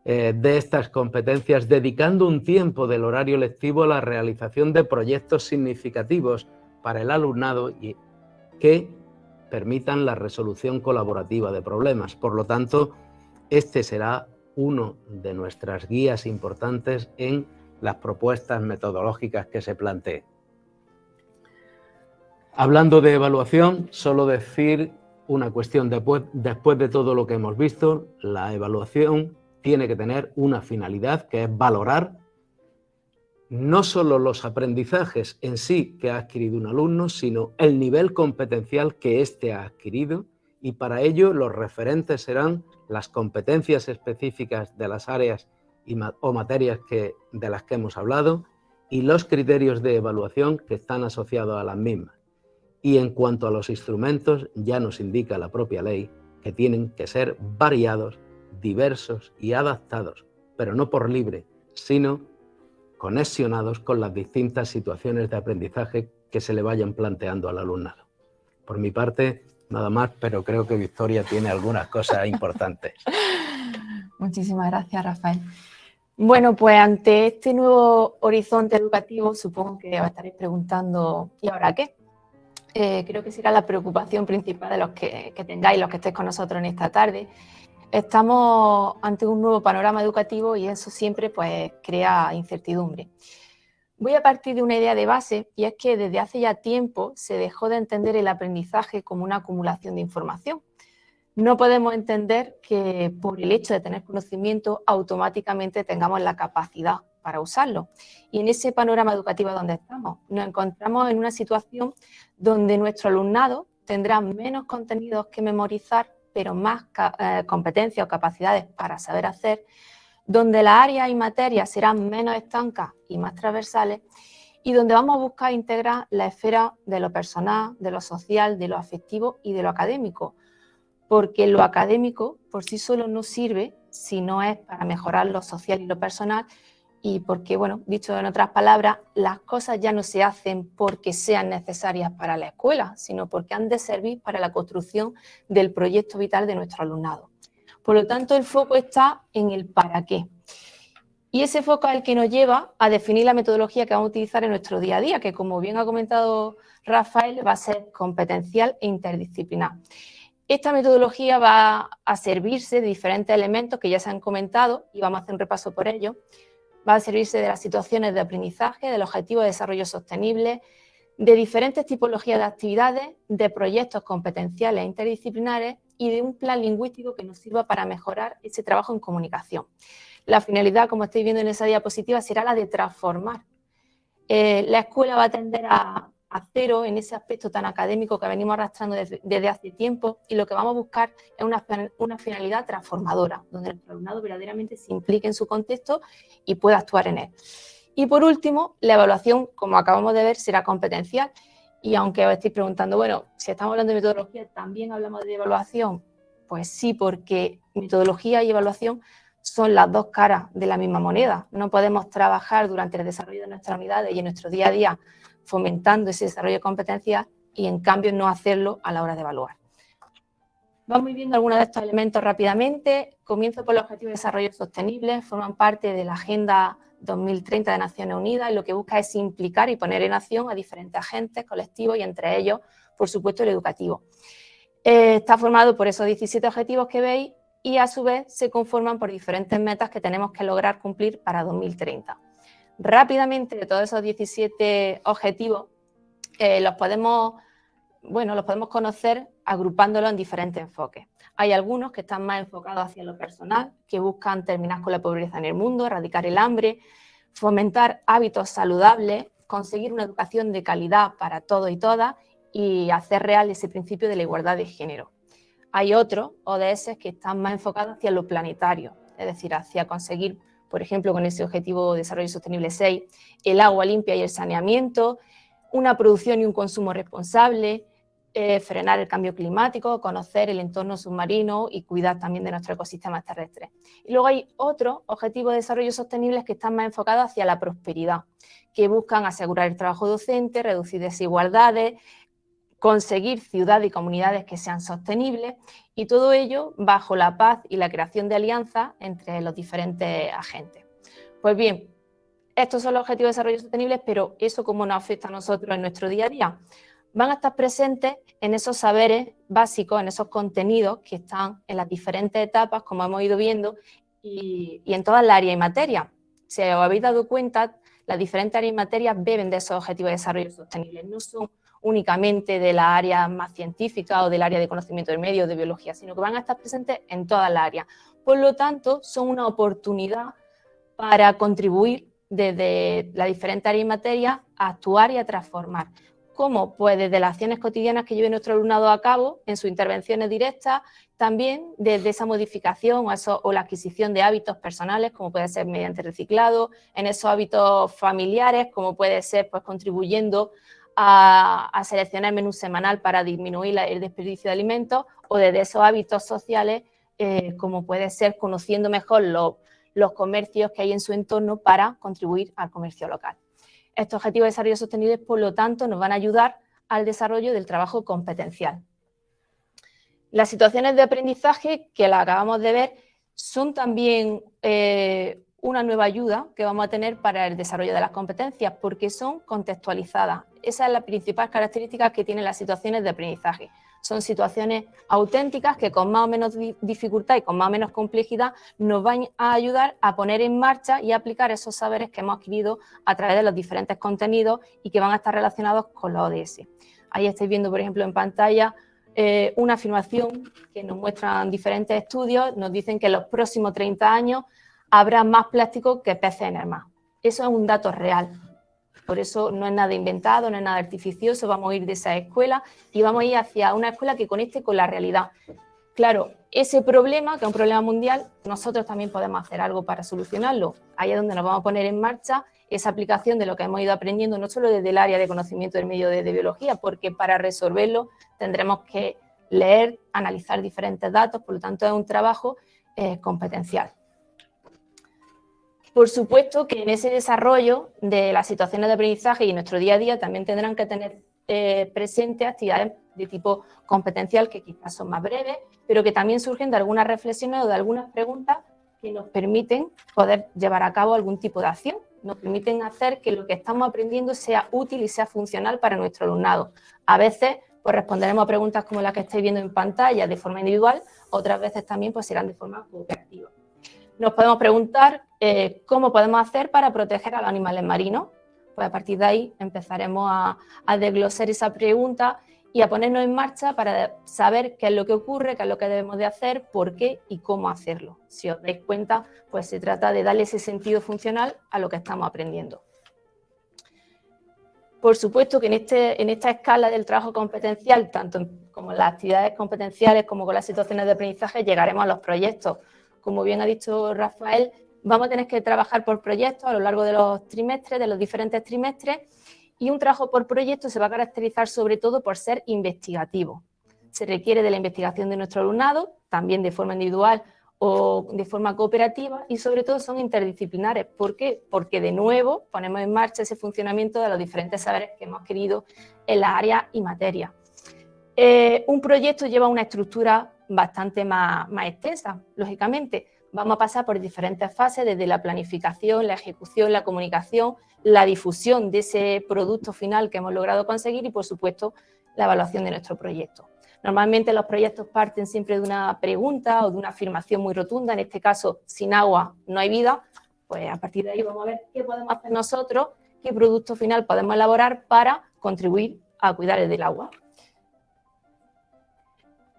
de estas competencias, dedicando un tiempo del horario lectivo a la realización de proyectos significativos para el alumnado y que permitan la resolución colaborativa de problemas. Por lo tanto, este será uno de nuestras guías importantes en las propuestas metodológicas que se planteen. Hablando de evaluación, solo decir una cuestión después de todo lo que hemos visto. La evaluación tiene que tener una finalidad, que es valorar no solo los aprendizajes en sí que ha adquirido un alumno, sino el nivel competencial que éste ha adquirido, y para ello los referentes serán las competencias específicas de las áreas o materias de las que hemos hablado y los criterios de evaluación que están asociados a las mismas. Y en cuanto a los instrumentos, ya nos indica la propia ley que tienen que ser variados, diversos y adaptados, pero no por libre, sino conexionados con las distintas situaciones de aprendizaje que se le vayan planteando al alumnado. Por mi parte, nada más, pero creo que Victoria tiene algunas cosas importantes. Muchísimas gracias, Rafael. Bueno, pues ante este nuevo horizonte educativo, supongo que os estaréis preguntando, ¿y ahora qué? Creo que será la preocupación principal de los que tengáis, los que estéis con nosotros en esta tarde. Estamos ante un nuevo panorama educativo y eso siempre pues, crea incertidumbre. Voy a partir de una idea de base, y es que desde hace ya tiempo se dejó de entender el aprendizaje como una acumulación de información. No podemos entender que por el hecho de tener conocimiento automáticamente tengamos la capacidad para usarlo. Y en ese panorama educativo donde estamos, nos encontramos en una situación donde nuestro alumnado tendrá menos contenidos que memorizar, pero más competencias o capacidades para saber hacer, donde las áreas y materias serán menos estancas y más transversales, y donde vamos a buscar integrar la esfera de lo personal, de lo social, de lo afectivo y de lo académico, porque lo académico por sí solo no sirve si no es para mejorar lo social y lo personal, y porque, bueno, dicho en otras palabras, las cosas ya no se hacen porque sean necesarias para la escuela, sino porque han de servir para la construcción del proyecto vital de nuestro alumnado. Por lo tanto, el foco está en el para qué. Y ese foco es el que nos lleva a definir la metodología que vamos a utilizar en nuestro día a día, que como bien ha comentado Rafael, va a ser competencial e interdisciplinar. Esta metodología va a servirse de diferentes elementos que ya se han comentado y vamos a hacer un repaso por ello. Va a servirse de las situaciones de aprendizaje, del objetivo de desarrollo sostenible, de diferentes tipologías de actividades, de proyectos competenciales e interdisciplinares y de un plan lingüístico que nos sirva para mejorar ese trabajo en comunicación. La finalidad, como estáis viendo en esa diapositiva, será la de transformar. La escuela va a tender a cero en ese aspecto tan académico que venimos arrastrando desde hace tiempo, y lo que vamos a buscar es una finalidad transformadora, donde el alumnado verdaderamente se implique en su contexto y pueda actuar en él. Y por último, la evaluación, como acabamos de ver, será competencial, y aunque os estéis preguntando, bueno, si estamos hablando de metodología, ¿también hablamos de evaluación? Pues sí, porque metodología y evaluación son las dos caras de la misma moneda. No podemos trabajar durante el desarrollo de nuestras unidades y en nuestro día a día fomentando ese desarrollo de competencias y en cambio no hacerlo a la hora de evaluar. Vamos viendo algunos de estos elementos rápidamente. Comienzo por los objetivos de desarrollo sostenible. Forman parte de la Agenda 2030 de Naciones Unidas y lo que busca es implicar y poner en acción a diferentes agentes, colectivos y entre ellos, por supuesto, el educativo. Está formado por esos 17 objetivos que veis y a su vez se conforman por diferentes metas que tenemos que lograr cumplir para 2030. Rápidamente, de todos esos 17 objetivos, los podemos conocer agrupándolo en diferentes enfoques. Hay algunos que están más enfocados hacia lo personal, que buscan terminar con la pobreza en el mundo, erradicar el hambre, fomentar hábitos saludables, conseguir una educación de calidad para todos y todas y hacer real ese principio de la igualdad de género. Hay otros ODS que están más enfocados hacia lo planetario, es decir, hacia conseguir, por ejemplo, con ese Objetivo de Desarrollo Sostenible 6, el agua limpia y el saneamiento, una producción y un consumo responsable, frenar el cambio climático, conocer el entorno submarino y cuidar también de nuestros ecosistemas terrestres. Y luego hay otros objetivos de desarrollo sostenibles que están más enfocados hacia la prosperidad, que buscan asegurar el trabajo docente, reducir desigualdades, conseguir ciudades y comunidades que sean sostenibles y todo ello bajo la paz y la creación de alianzas entre los diferentes agentes. Pues bien, estos son los objetivos de desarrollo sostenibles, pero ¿eso cómo nos afecta a nosotros en nuestro día a día? Van a estar presentes en esos saberes básicos, en esos contenidos que están en las diferentes etapas, como hemos ido viendo, y en todas las áreas y materias. Si os habéis dado cuenta, las diferentes áreas y materias beben de esos objetivos de desarrollo sostenible, no son únicamente de la área más científica o del área de conocimiento del medio o de biología, sino que van a estar presentes en todas las áreas. Por lo tanto, son una oportunidad para contribuir desde las diferentes áreas y materias a actuar y a transformar. ¿Cómo? Pues desde las acciones cotidianas que lleve nuestro alumnado a cabo en sus intervenciones directas, también desde esa modificación o la adquisición de hábitos personales, como puede ser mediante reciclado, en esos hábitos familiares, como puede ser pues, contribuyendo a seleccionar menú semanal para disminuir el desperdicio de alimentos, o desde esos hábitos sociales, como puede ser conociendo mejor los comercios que hay en su entorno para contribuir al comercio local. Estos objetivos de desarrollo sostenible, por lo tanto, nos van a ayudar al desarrollo del trabajo competencial. Las situaciones de aprendizaje, que las acabamos de ver, son también una nueva ayuda que vamos a tener para el desarrollo de las competencias, porque son contextualizadas. Esa es la principal característica que tienen las situaciones de aprendizaje. Son situaciones auténticas que con más o menos dificultad y con más o menos complejidad nos van a ayudar a poner en marcha y aplicar esos saberes que hemos adquirido a través de los diferentes contenidos y que van a estar relacionados con los ODS. Ahí estáis viendo, por ejemplo, en pantalla una afirmación que nos muestran diferentes estudios, nos dicen que en los próximos 30 años habrá más plástico que peces en el mar. Eso es un dato real. Por eso no es nada inventado, no es nada artificioso, vamos a ir de esa escuela y vamos a ir hacia una escuela que conecte con la realidad. Claro, ese problema, que es un problema mundial, nosotros también podemos hacer algo para solucionarlo. Ahí es donde nos vamos a poner en marcha esa aplicación de lo que hemos ido aprendiendo, no solo desde el área de conocimiento del medio de biología, porque para resolverlo tendremos que leer, analizar diferentes datos, por lo tanto es un trabajo competencial. Por supuesto que en ese desarrollo de las situaciones de aprendizaje y en nuestro día a día también tendrán que tener presentes actividades de tipo competencial que quizás son más breves, pero que también surgen de algunas reflexiones o de algunas preguntas que nos permiten poder llevar a cabo algún tipo de acción, nos permiten hacer que lo que estamos aprendiendo sea útil y sea funcional para nuestro alumnado. A veces pues responderemos a preguntas como las que estáis viendo en pantalla de forma individual, otras veces también pues serán de forma cooperativa. Nos podemos preguntar cómo podemos hacer para proteger a los animales marinos. Pues a partir de ahí empezaremos a desglosar esa pregunta y a ponernos en marcha para saber qué es lo que ocurre, qué es lo que debemos de hacer, por qué y cómo hacerlo. Si os dais cuenta, pues se trata de darle ese sentido funcional a lo que estamos aprendiendo. Por supuesto que en esta escala del trabajo competencial, tanto como en las actividades competenciales como con las situaciones de aprendizaje, llegaremos a los proyectos. Como bien ha dicho Rafael, vamos a tener que trabajar por proyectos a lo largo de los trimestres, de los diferentes trimestres, y un trabajo por proyecto se va a caracterizar sobre todo por ser investigativo. Se requiere de la investigación de nuestro alumnado, también de forma individual o de forma cooperativa, y sobre todo son interdisciplinares. ¿Por qué? Porque de nuevo ponemos en marcha ese funcionamiento de los diferentes saberes que hemos adquirido en las áreas y materias. Un proyecto lleva una estructura bastante más extensa, lógicamente. Vamos a pasar por diferentes fases, desde la planificación, la ejecución, la comunicación, la difusión de ese producto final que hemos logrado conseguir y, por supuesto, la evaluación de nuestro proyecto. Normalmente los proyectos parten siempre de una pregunta o de una afirmación muy rotunda, en este caso, sin agua no hay vida. Pues a partir de ahí vamos a ver qué podemos hacer nosotros, qué producto final podemos elaborar para contribuir a cuidar del agua.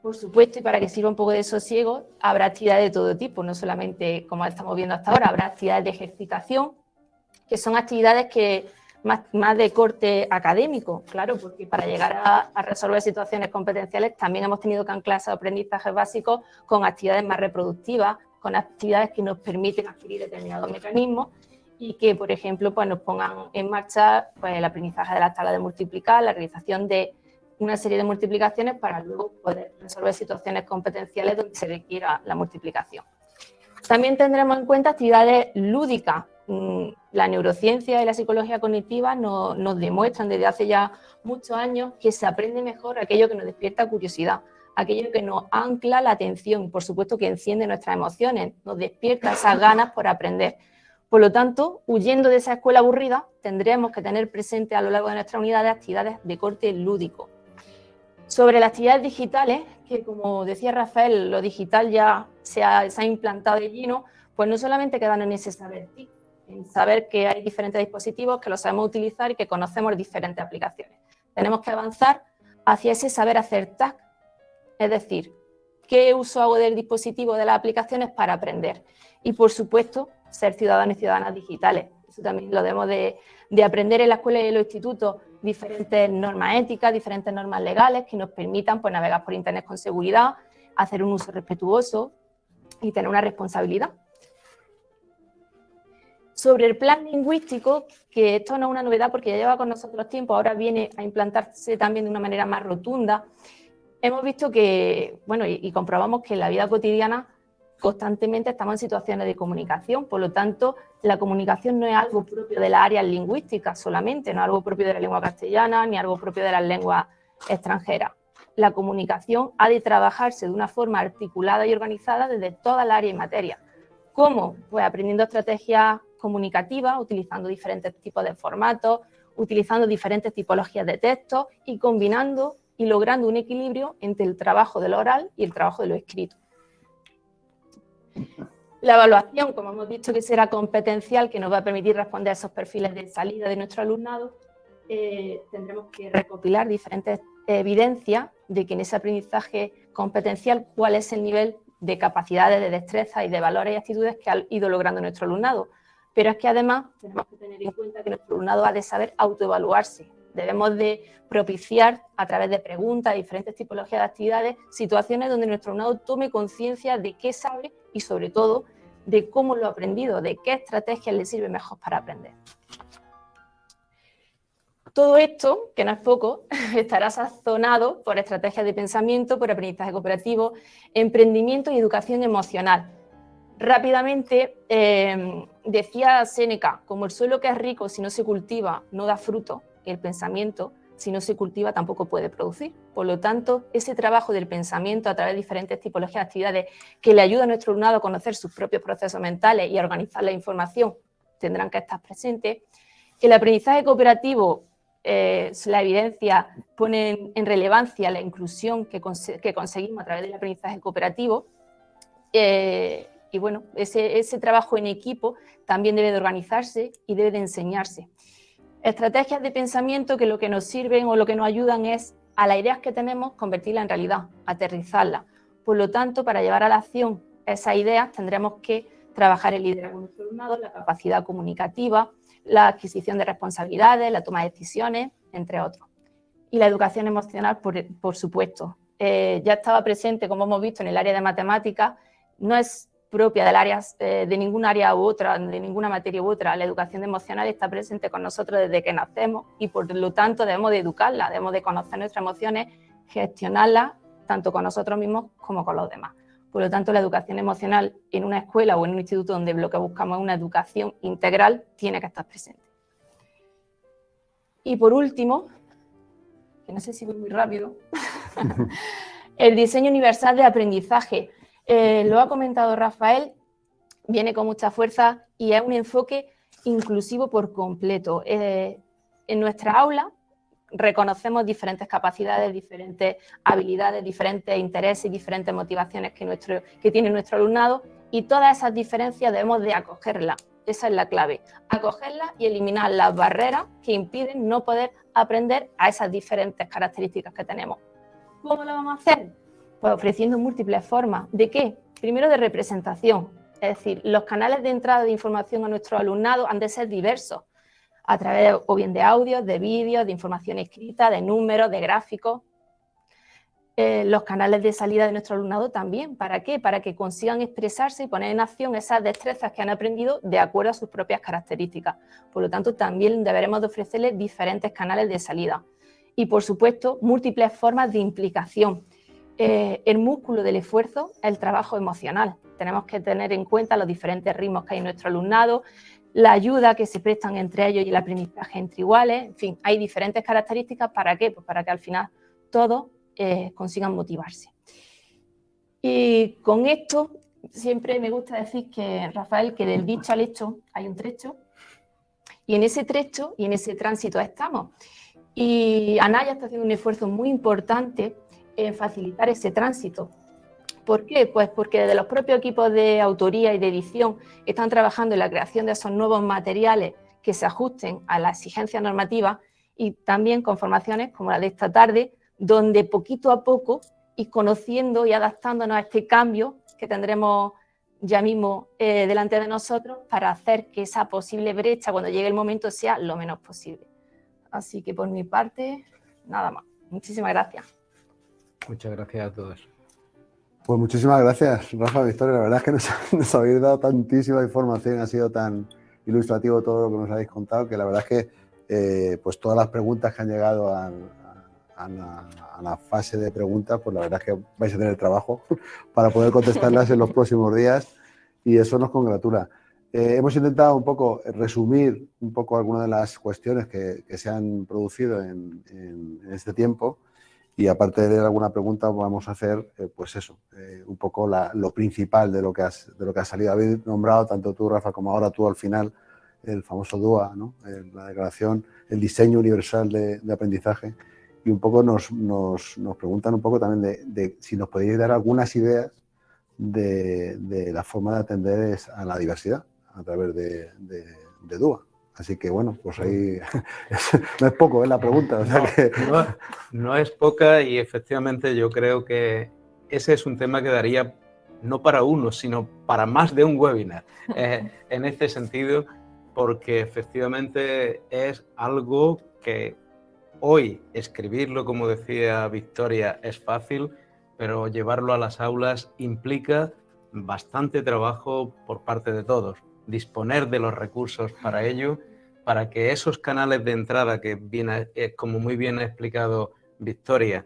Por supuesto, y para que sirva un poco de sosiego, habrá actividades de todo tipo, no solamente como estamos viendo hasta ahora, habrá actividades de ejercitación, que son actividades que más de corte académico, claro, porque para llegar a resolver situaciones competenciales también hemos tenido que anclar esos aprendizajes básicos con actividades más reproductivas, con actividades que nos permiten adquirir determinados mecanismos y que, por ejemplo, pues nos pongan en marcha pues, el aprendizaje de las tablas de multiplicar, la realización de una serie de multiplicaciones para luego poder resolver situaciones competenciales donde se requiera la multiplicación. También tendremos en cuenta actividades lúdicas. La neurociencia y la psicología cognitiva nos demuestran desde hace ya muchos años que se aprende mejor aquello que nos despierta curiosidad, aquello que nos ancla la atención, por supuesto que enciende nuestras emociones, nos despierta esas ganas por aprender. Por lo tanto, huyendo de esa escuela aburrida, tendremos que tener presente a lo largo de nuestra unidad de actividades de corte lúdico. Sobre las actividades digitales, que como decía Rafael, lo digital ya se ha implantado de lleno, pues no solamente quedan en ese saber TIC, en saber que hay diferentes dispositivos, que los sabemos utilizar y que conocemos diferentes aplicaciones. Tenemos que avanzar hacia ese saber hacer TAC, es decir, qué uso hago del dispositivo, de las aplicaciones para aprender. Y, por supuesto, ser ciudadanos y ciudadanas digitales. Eso también lo debemos de aprender en la escuela y en los institutos, diferentes normas éticas, diferentes normas legales que nos permitan pues, navegar por Internet con seguridad, hacer un uso respetuoso y tener una responsabilidad. Sobre el plan lingüístico, que esto no es una novedad porque ya lleva con nosotros tiempo, ahora viene a implantarse también de una manera más rotunda, hemos visto que, bueno, y comprobamos que en la vida cotidiana constantemente estamos en situaciones de comunicación, por lo tanto, la comunicación no es algo propio de las áreas lingüísticas solamente, no es algo propio de la lengua castellana ni algo propio de las lenguas extranjeras. La comunicación ha de trabajarse de una forma articulada y organizada desde toda la área y materia. ¿Cómo? Pues aprendiendo estrategias comunicativas, utilizando diferentes tipos de formatos, utilizando diferentes tipologías de textos y combinando y logrando un equilibrio entre el trabajo de lo oral y el trabajo de lo escrito. La evaluación, como hemos dicho que será competencial, que nos va a permitir responder a esos perfiles de salida de nuestro alumnado, tendremos que recopilar diferentes evidencias de que en ese aprendizaje competencial cuál es el nivel de capacidades, de destreza y de valores y actitudes que ha ido logrando nuestro alumnado. Pero es que además tenemos que tener en cuenta que nuestro alumnado ha de saber autoevaluarse. Debemos de propiciar a través de preguntas, diferentes tipologías de actividades, situaciones donde nuestro alumnado tome conciencia de qué sabe y sobre todo de cómo lo ha aprendido, de qué estrategias le sirve mejor para aprender. Todo esto, que no es poco, estará sazonado por estrategias de pensamiento, por aprendizaje cooperativo, emprendimiento y educación emocional. Rápidamente, decía Séneca, como el suelo que es rico si no se cultiva no da fruto, el pensamiento si no se cultiva tampoco puede producir. Por lo tanto, ese trabajo del pensamiento a través de diferentes tipologías de actividades que le ayuda a nuestro alumnado a conocer sus propios procesos mentales y a organizar la información tendrán que estar presentes. El aprendizaje cooperativo, la evidencia pone en relevancia la inclusión que conseguimos a través del aprendizaje cooperativo. Y bueno, ese trabajo en equipo también debe de organizarse y debe de enseñarse. Estrategias de pensamiento que lo que nos sirven o lo que nos ayudan es a las ideas que tenemos convertirlas en realidad, aterrizarlas. Por lo tanto, para llevar a la acción esas ideas tendremos que trabajar el liderazgo de nuestro alumnado, la capacidad comunicativa, la adquisición de responsabilidades, la toma de decisiones, entre otros. Y la educación emocional, por supuesto. Ya estaba presente, como hemos visto, en el área de matemáticas, no es propia del área, de ningún área u otra, de ninguna materia u otra. La educación emocional está presente con nosotros desde que nacemos y por lo tanto debemos de educarla, debemos de conocer nuestras emociones, gestionarlas tanto con nosotros mismos como con los demás. Por lo tanto, la educación emocional en una escuela o en un instituto donde lo que buscamos es una educación integral tiene que estar presente. Y por último, que no sé si voy muy rápido, el diseño universal de aprendizaje. Lo ha comentado Rafael, viene con mucha fuerza y es un enfoque inclusivo por completo. En nuestra aula reconocemos diferentes capacidades, diferentes habilidades, diferentes intereses y diferentes motivaciones que tiene nuestro alumnado y todas esas diferencias debemos de acogerlas. Esa es la clave, acogerlas y eliminar las barreras que impiden no poder aprender a esas diferentes características que tenemos. ¿Cómo lo vamos a hacer? Pues ofreciendo múltiples formas. ¿De qué? Primero de representación. Es decir, los canales de entrada de información a nuestro alumnado han de ser diversos, a través o bien de audios, de vídeos, de información escrita, de números, de gráficos. Los canales de salida de nuestro alumnado también. ¿Para qué? Para que consigan expresarse y poner en acción esas destrezas que han aprendido de acuerdo a sus propias características. Por lo tanto, también deberemos de ofrecerles diferentes canales de salida. Y, por supuesto, múltiples formas de implicación. El músculo del esfuerzo es el trabajo emocional. Tenemos que tener en cuenta los diferentes ritmos que hay en nuestro alumnado, la ayuda que se prestan entre ellos y el aprendizaje entre iguales. En fin, hay diferentes características. ¿Para qué? Pues para que al final todos consigan motivarse. Y con esto siempre me gusta decir que, Rafael, que del dicho al hecho hay un trecho, y en ese trecho y en ese tránsito estamos. Y Anaya está haciendo un esfuerzo muy importante en facilitar ese tránsito. ¿Por qué? Pues porque desde los propios equipos de autoría y de edición están trabajando en la creación de esos nuevos materiales que se ajusten a la exigencia normativa, y también con formaciones como la de esta tarde, donde poquito a poco ir conociendo y adaptándonos a este cambio que tendremos ya mismo delante de nosotros, para hacer que esa posible brecha, cuando llegue el momento, sea lo menos posible. Así que por mi parte, nada más. Muchísimas gracias. Muchas gracias a todos. Pues muchísimas gracias, Rafa, Victoria. La verdad es que nos habéis dado tantísima información, ha sido tan ilustrativo todo lo que nos habéis contado, que la verdad es que pues todas las preguntas que han llegado a la fase de preguntas, pues la verdad es que vais a tener trabajo para poder contestarlas en los próximos días, y eso nos congratula. Hemos intentado un poco resumir un poco algunas de las cuestiones que se han producido en este tiempo, y aparte de leer alguna pregunta vamos a hacer pues eso, un poco lo principal de lo que ha salido. Habéis nombrado tanto tú, Rafa, como ahora tú al final el famoso DUA, ¿no? La declaración, el diseño universal de aprendizaje, y un poco nos preguntan un poco también de si nos podéis dar algunas ideas de la forma de atender a la diversidad a través de DUA. Así que bueno, pues ahí no es poco, la pregunta. O sea que... no es poca, y efectivamente yo creo que ese es un tema que daría no para uno, sino para más de un webinar en este sentido, porque efectivamente es algo que hoy escribirlo, como decía Victoria, es fácil, pero llevarlo a las aulas implica bastante trabajo por parte de todos. Disponer de los recursos para ello, para que esos canales de entrada que viene, como muy bien ha explicado Victoria,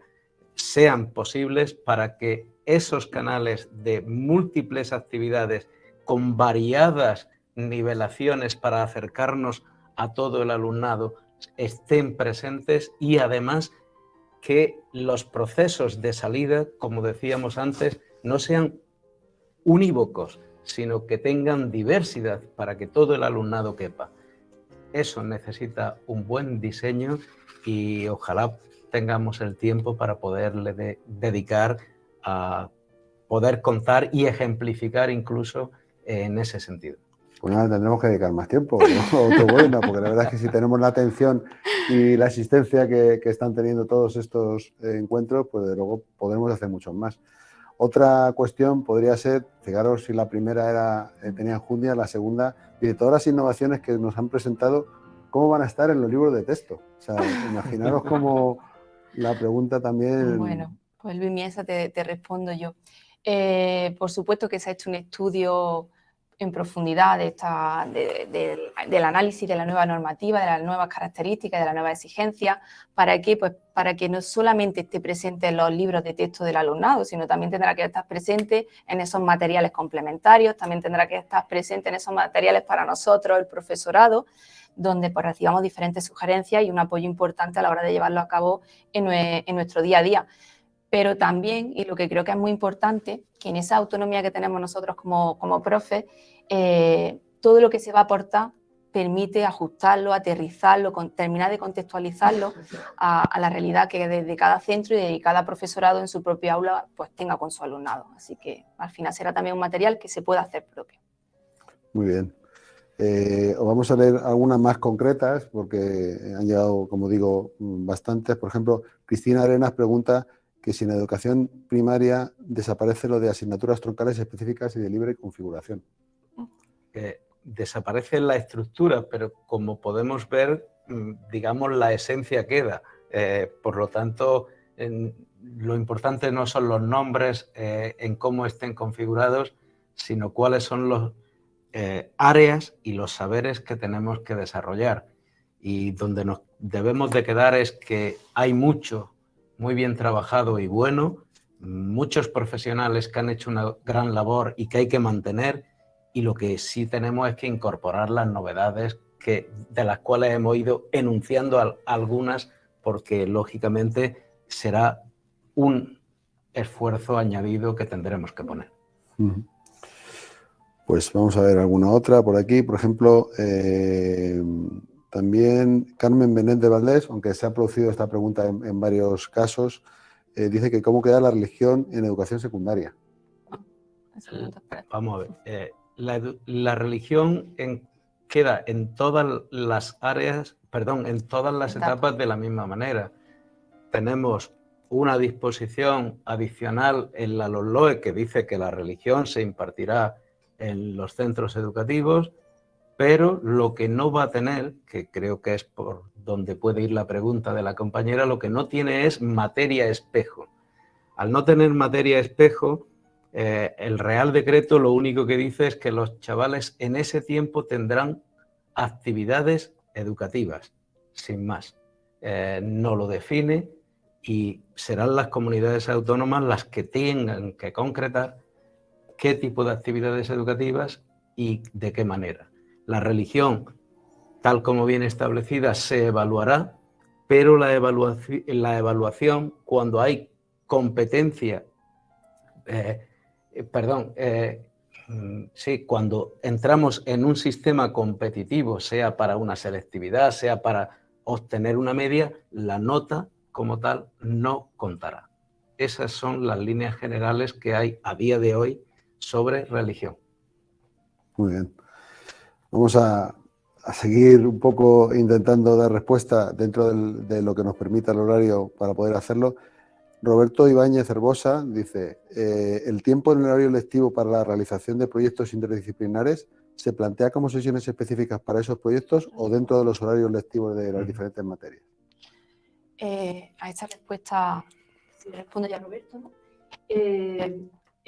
sean posibles, para que esos canales de múltiples actividades con variadas nivelaciones para acercarnos a todo el alumnado estén presentes, y además que los procesos de salida, como decíamos antes, no sean unívocos, sino que tengan diversidad para que todo el alumnado quepa. Eso necesita un buen diseño, y ojalá tengamos el tiempo para poderle dedicar a poder contar y ejemplificar incluso en ese sentido. Pues nada, tendremos que dedicar más tiempo, ¿no? Porque la verdad es que si tenemos la atención y la asistencia que están teniendo todos estos encuentros, pues de luego podremos hacer muchos más. Otra cuestión podría ser, fijaros, si la primera tenía enjundia, la segunda, y de todas las innovaciones que nos han presentado, ¿cómo van a estar en los libros de texto? O sea, imaginaros cómo la pregunta también... Bueno, pues Luis Miesa, te respondo yo. Por supuesto que se ha hecho un estudio en profundidad del análisis de la nueva normativa, de las nuevas características, de la nueva exigencia. ¿Para qué? Pues para que no solamente esté presente en los libros de texto del alumnado, sino también tendrá que estar presente en esos materiales complementarios, también tendrá que estar presente en esos materiales para nosotros, el profesorado, donde pues recibamos diferentes sugerencias y un apoyo importante a la hora de llevarlo a cabo en nuestro día a día. Pero también, y lo que creo que es muy importante, que en esa autonomía que tenemos nosotros como profes, todo lo que se va a aportar permite ajustarlo, aterrizarlo, terminar de contextualizarlo a la realidad que desde cada centro y de cada profesorado en su propia aula pues tenga con su alumnado. Así que al final será también un material que se pueda hacer propio. Muy bien. Os vamos a leer algunas más concretas porque han llegado, como digo, bastantes. Por ejemplo, Cristina Arenas pregunta que si en educación primaria desaparece lo de asignaturas troncales específicas y de libre configuración. Desaparece la estructura, pero como podemos ver, digamos, la esencia queda. Por lo tanto, lo importante no son los nombres en cómo estén configurados, sino cuáles son los áreas y los saberes que tenemos que desarrollar. Y donde nos debemos de quedar es que hay mucho muy bien trabajado y bueno, muchos profesionales que han hecho una gran labor y que hay que mantener, y lo que sí tenemos es que incorporar las novedades de las cuales hemos ido enunciando algunas, porque lógicamente será un esfuerzo añadido que tendremos que poner. Pues vamos a ver alguna otra por aquí. Por ejemplo, también Carmen Benet de Valdés, aunque se ha producido esta pregunta en varios casos, dice que cómo queda la religión en educación secundaria. Vamos a ver. La religión queda en todas las áreas, en todas las etapas de la misma manera. Tenemos una disposición adicional en la LOMLOE que dice que la religión se impartirá en los centros educativos, pero lo que no va a tener, que creo que es por donde puede ir la pregunta de la compañera, lo que no tiene es materia espejo. Al no tener materia espejo, el Real Decreto lo único que dice es que los chavales en ese tiempo tendrán actividades educativas, sin más. No lo define y serán las comunidades autónomas las que tengan que concretar qué tipo de actividades educativas y de qué manera. La religión, tal como viene establecida, se evaluará, pero la evaluación cuando hay competencia, cuando entramos en un sistema competitivo, sea para una selectividad, sea para obtener una media, la nota como tal no contará. Esas son las líneas generales que hay a día de hoy sobre religión. Muy bien. Vamos a seguir un poco intentando dar respuesta dentro de lo que nos permita el horario para poder hacerlo. Roberto Ibáñez Herbosa dice, ¿el tiempo en el horario lectivo para la realización de proyectos interdisciplinares se plantea como sesiones específicas para esos proyectos o dentro de los horarios lectivos de las diferentes materias? A esta respuesta, si le respondo ya Roberto, ¿no?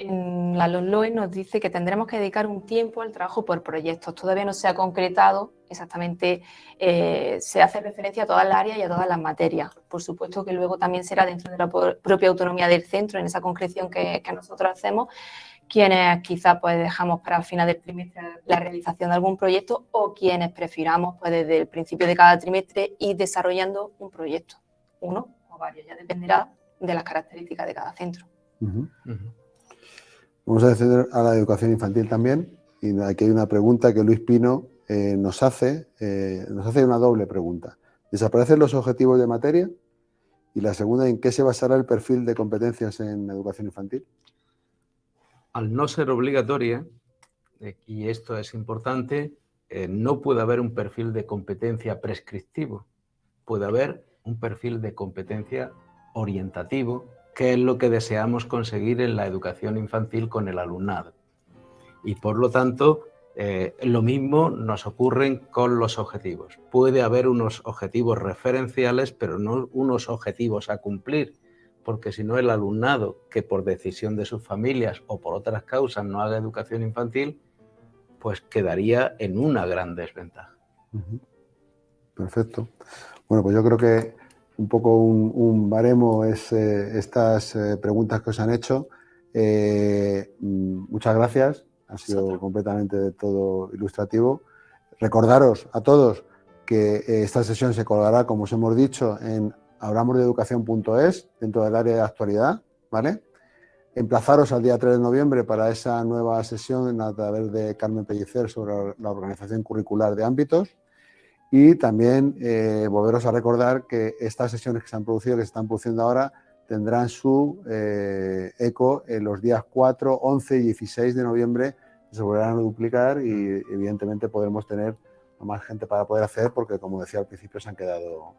En la LOMLOE nos dice que tendremos que dedicar un tiempo al trabajo por proyectos. Todavía no se ha concretado exactamente, se hace referencia a todas las áreas y a todas las materias. Por supuesto que luego también será dentro de la propia autonomía del centro, en esa concreción que nosotros hacemos, quienes quizás pues dejamos para el final del trimestre la realización de algún proyecto o quienes prefiramos pues desde el principio de cada trimestre ir desarrollando un proyecto, uno o varios, ya dependerá de las características de cada centro. Vamos a acceder a la educación infantil también, y aquí hay una pregunta que Luis Pino nos hace una doble pregunta. ¿Desaparecen los objetivos de materia? Y la segunda, ¿en qué se basará el perfil de competencias en educación infantil? Al no ser obligatoria, y esto es importante, no puede haber un perfil de competencia prescriptivo, puede haber un perfil de competencia orientativo, que es lo que deseamos conseguir en la educación infantil con el alumnado. Y por lo tanto, lo mismo nos ocurre con los objetivos. Puede haber unos objetivos referenciales, pero no unos objetivos a cumplir, porque si no el alumnado, que por decisión de sus familias o por otras causas no haga educación infantil, pues quedaría en una gran desventaja. Perfecto. Bueno, pues yo creo que un poco un baremo es estas preguntas que os han hecho. Muchas gracias, ha sido completamente de todo ilustrativo. Recordaros a todos que esta sesión se colgará, como os hemos dicho, en hablamosdeeducación.es, dentro del área de actualidad, ¿vale? Emplazaros al día 3 de noviembre para esa nueva sesión a través de Carmen Pellicer sobre la organización curricular de ámbitos. Y también volveros a recordar que estas sesiones que se han producido, que se están produciendo ahora, tendrán su eco en los días 4, 11 y 16 de noviembre, que se volverán a duplicar y evidentemente podremos tener más gente para poder acceder, porque como decía al principio se han quedado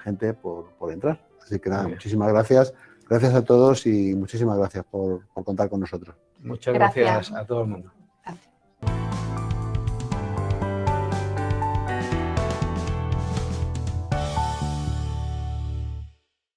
gente por entrar. Así que nada, muchísimas gracias. Gracias a todos y muchísimas gracias por contar con nosotros. Muchas Gracias. gracias a todo el mundo.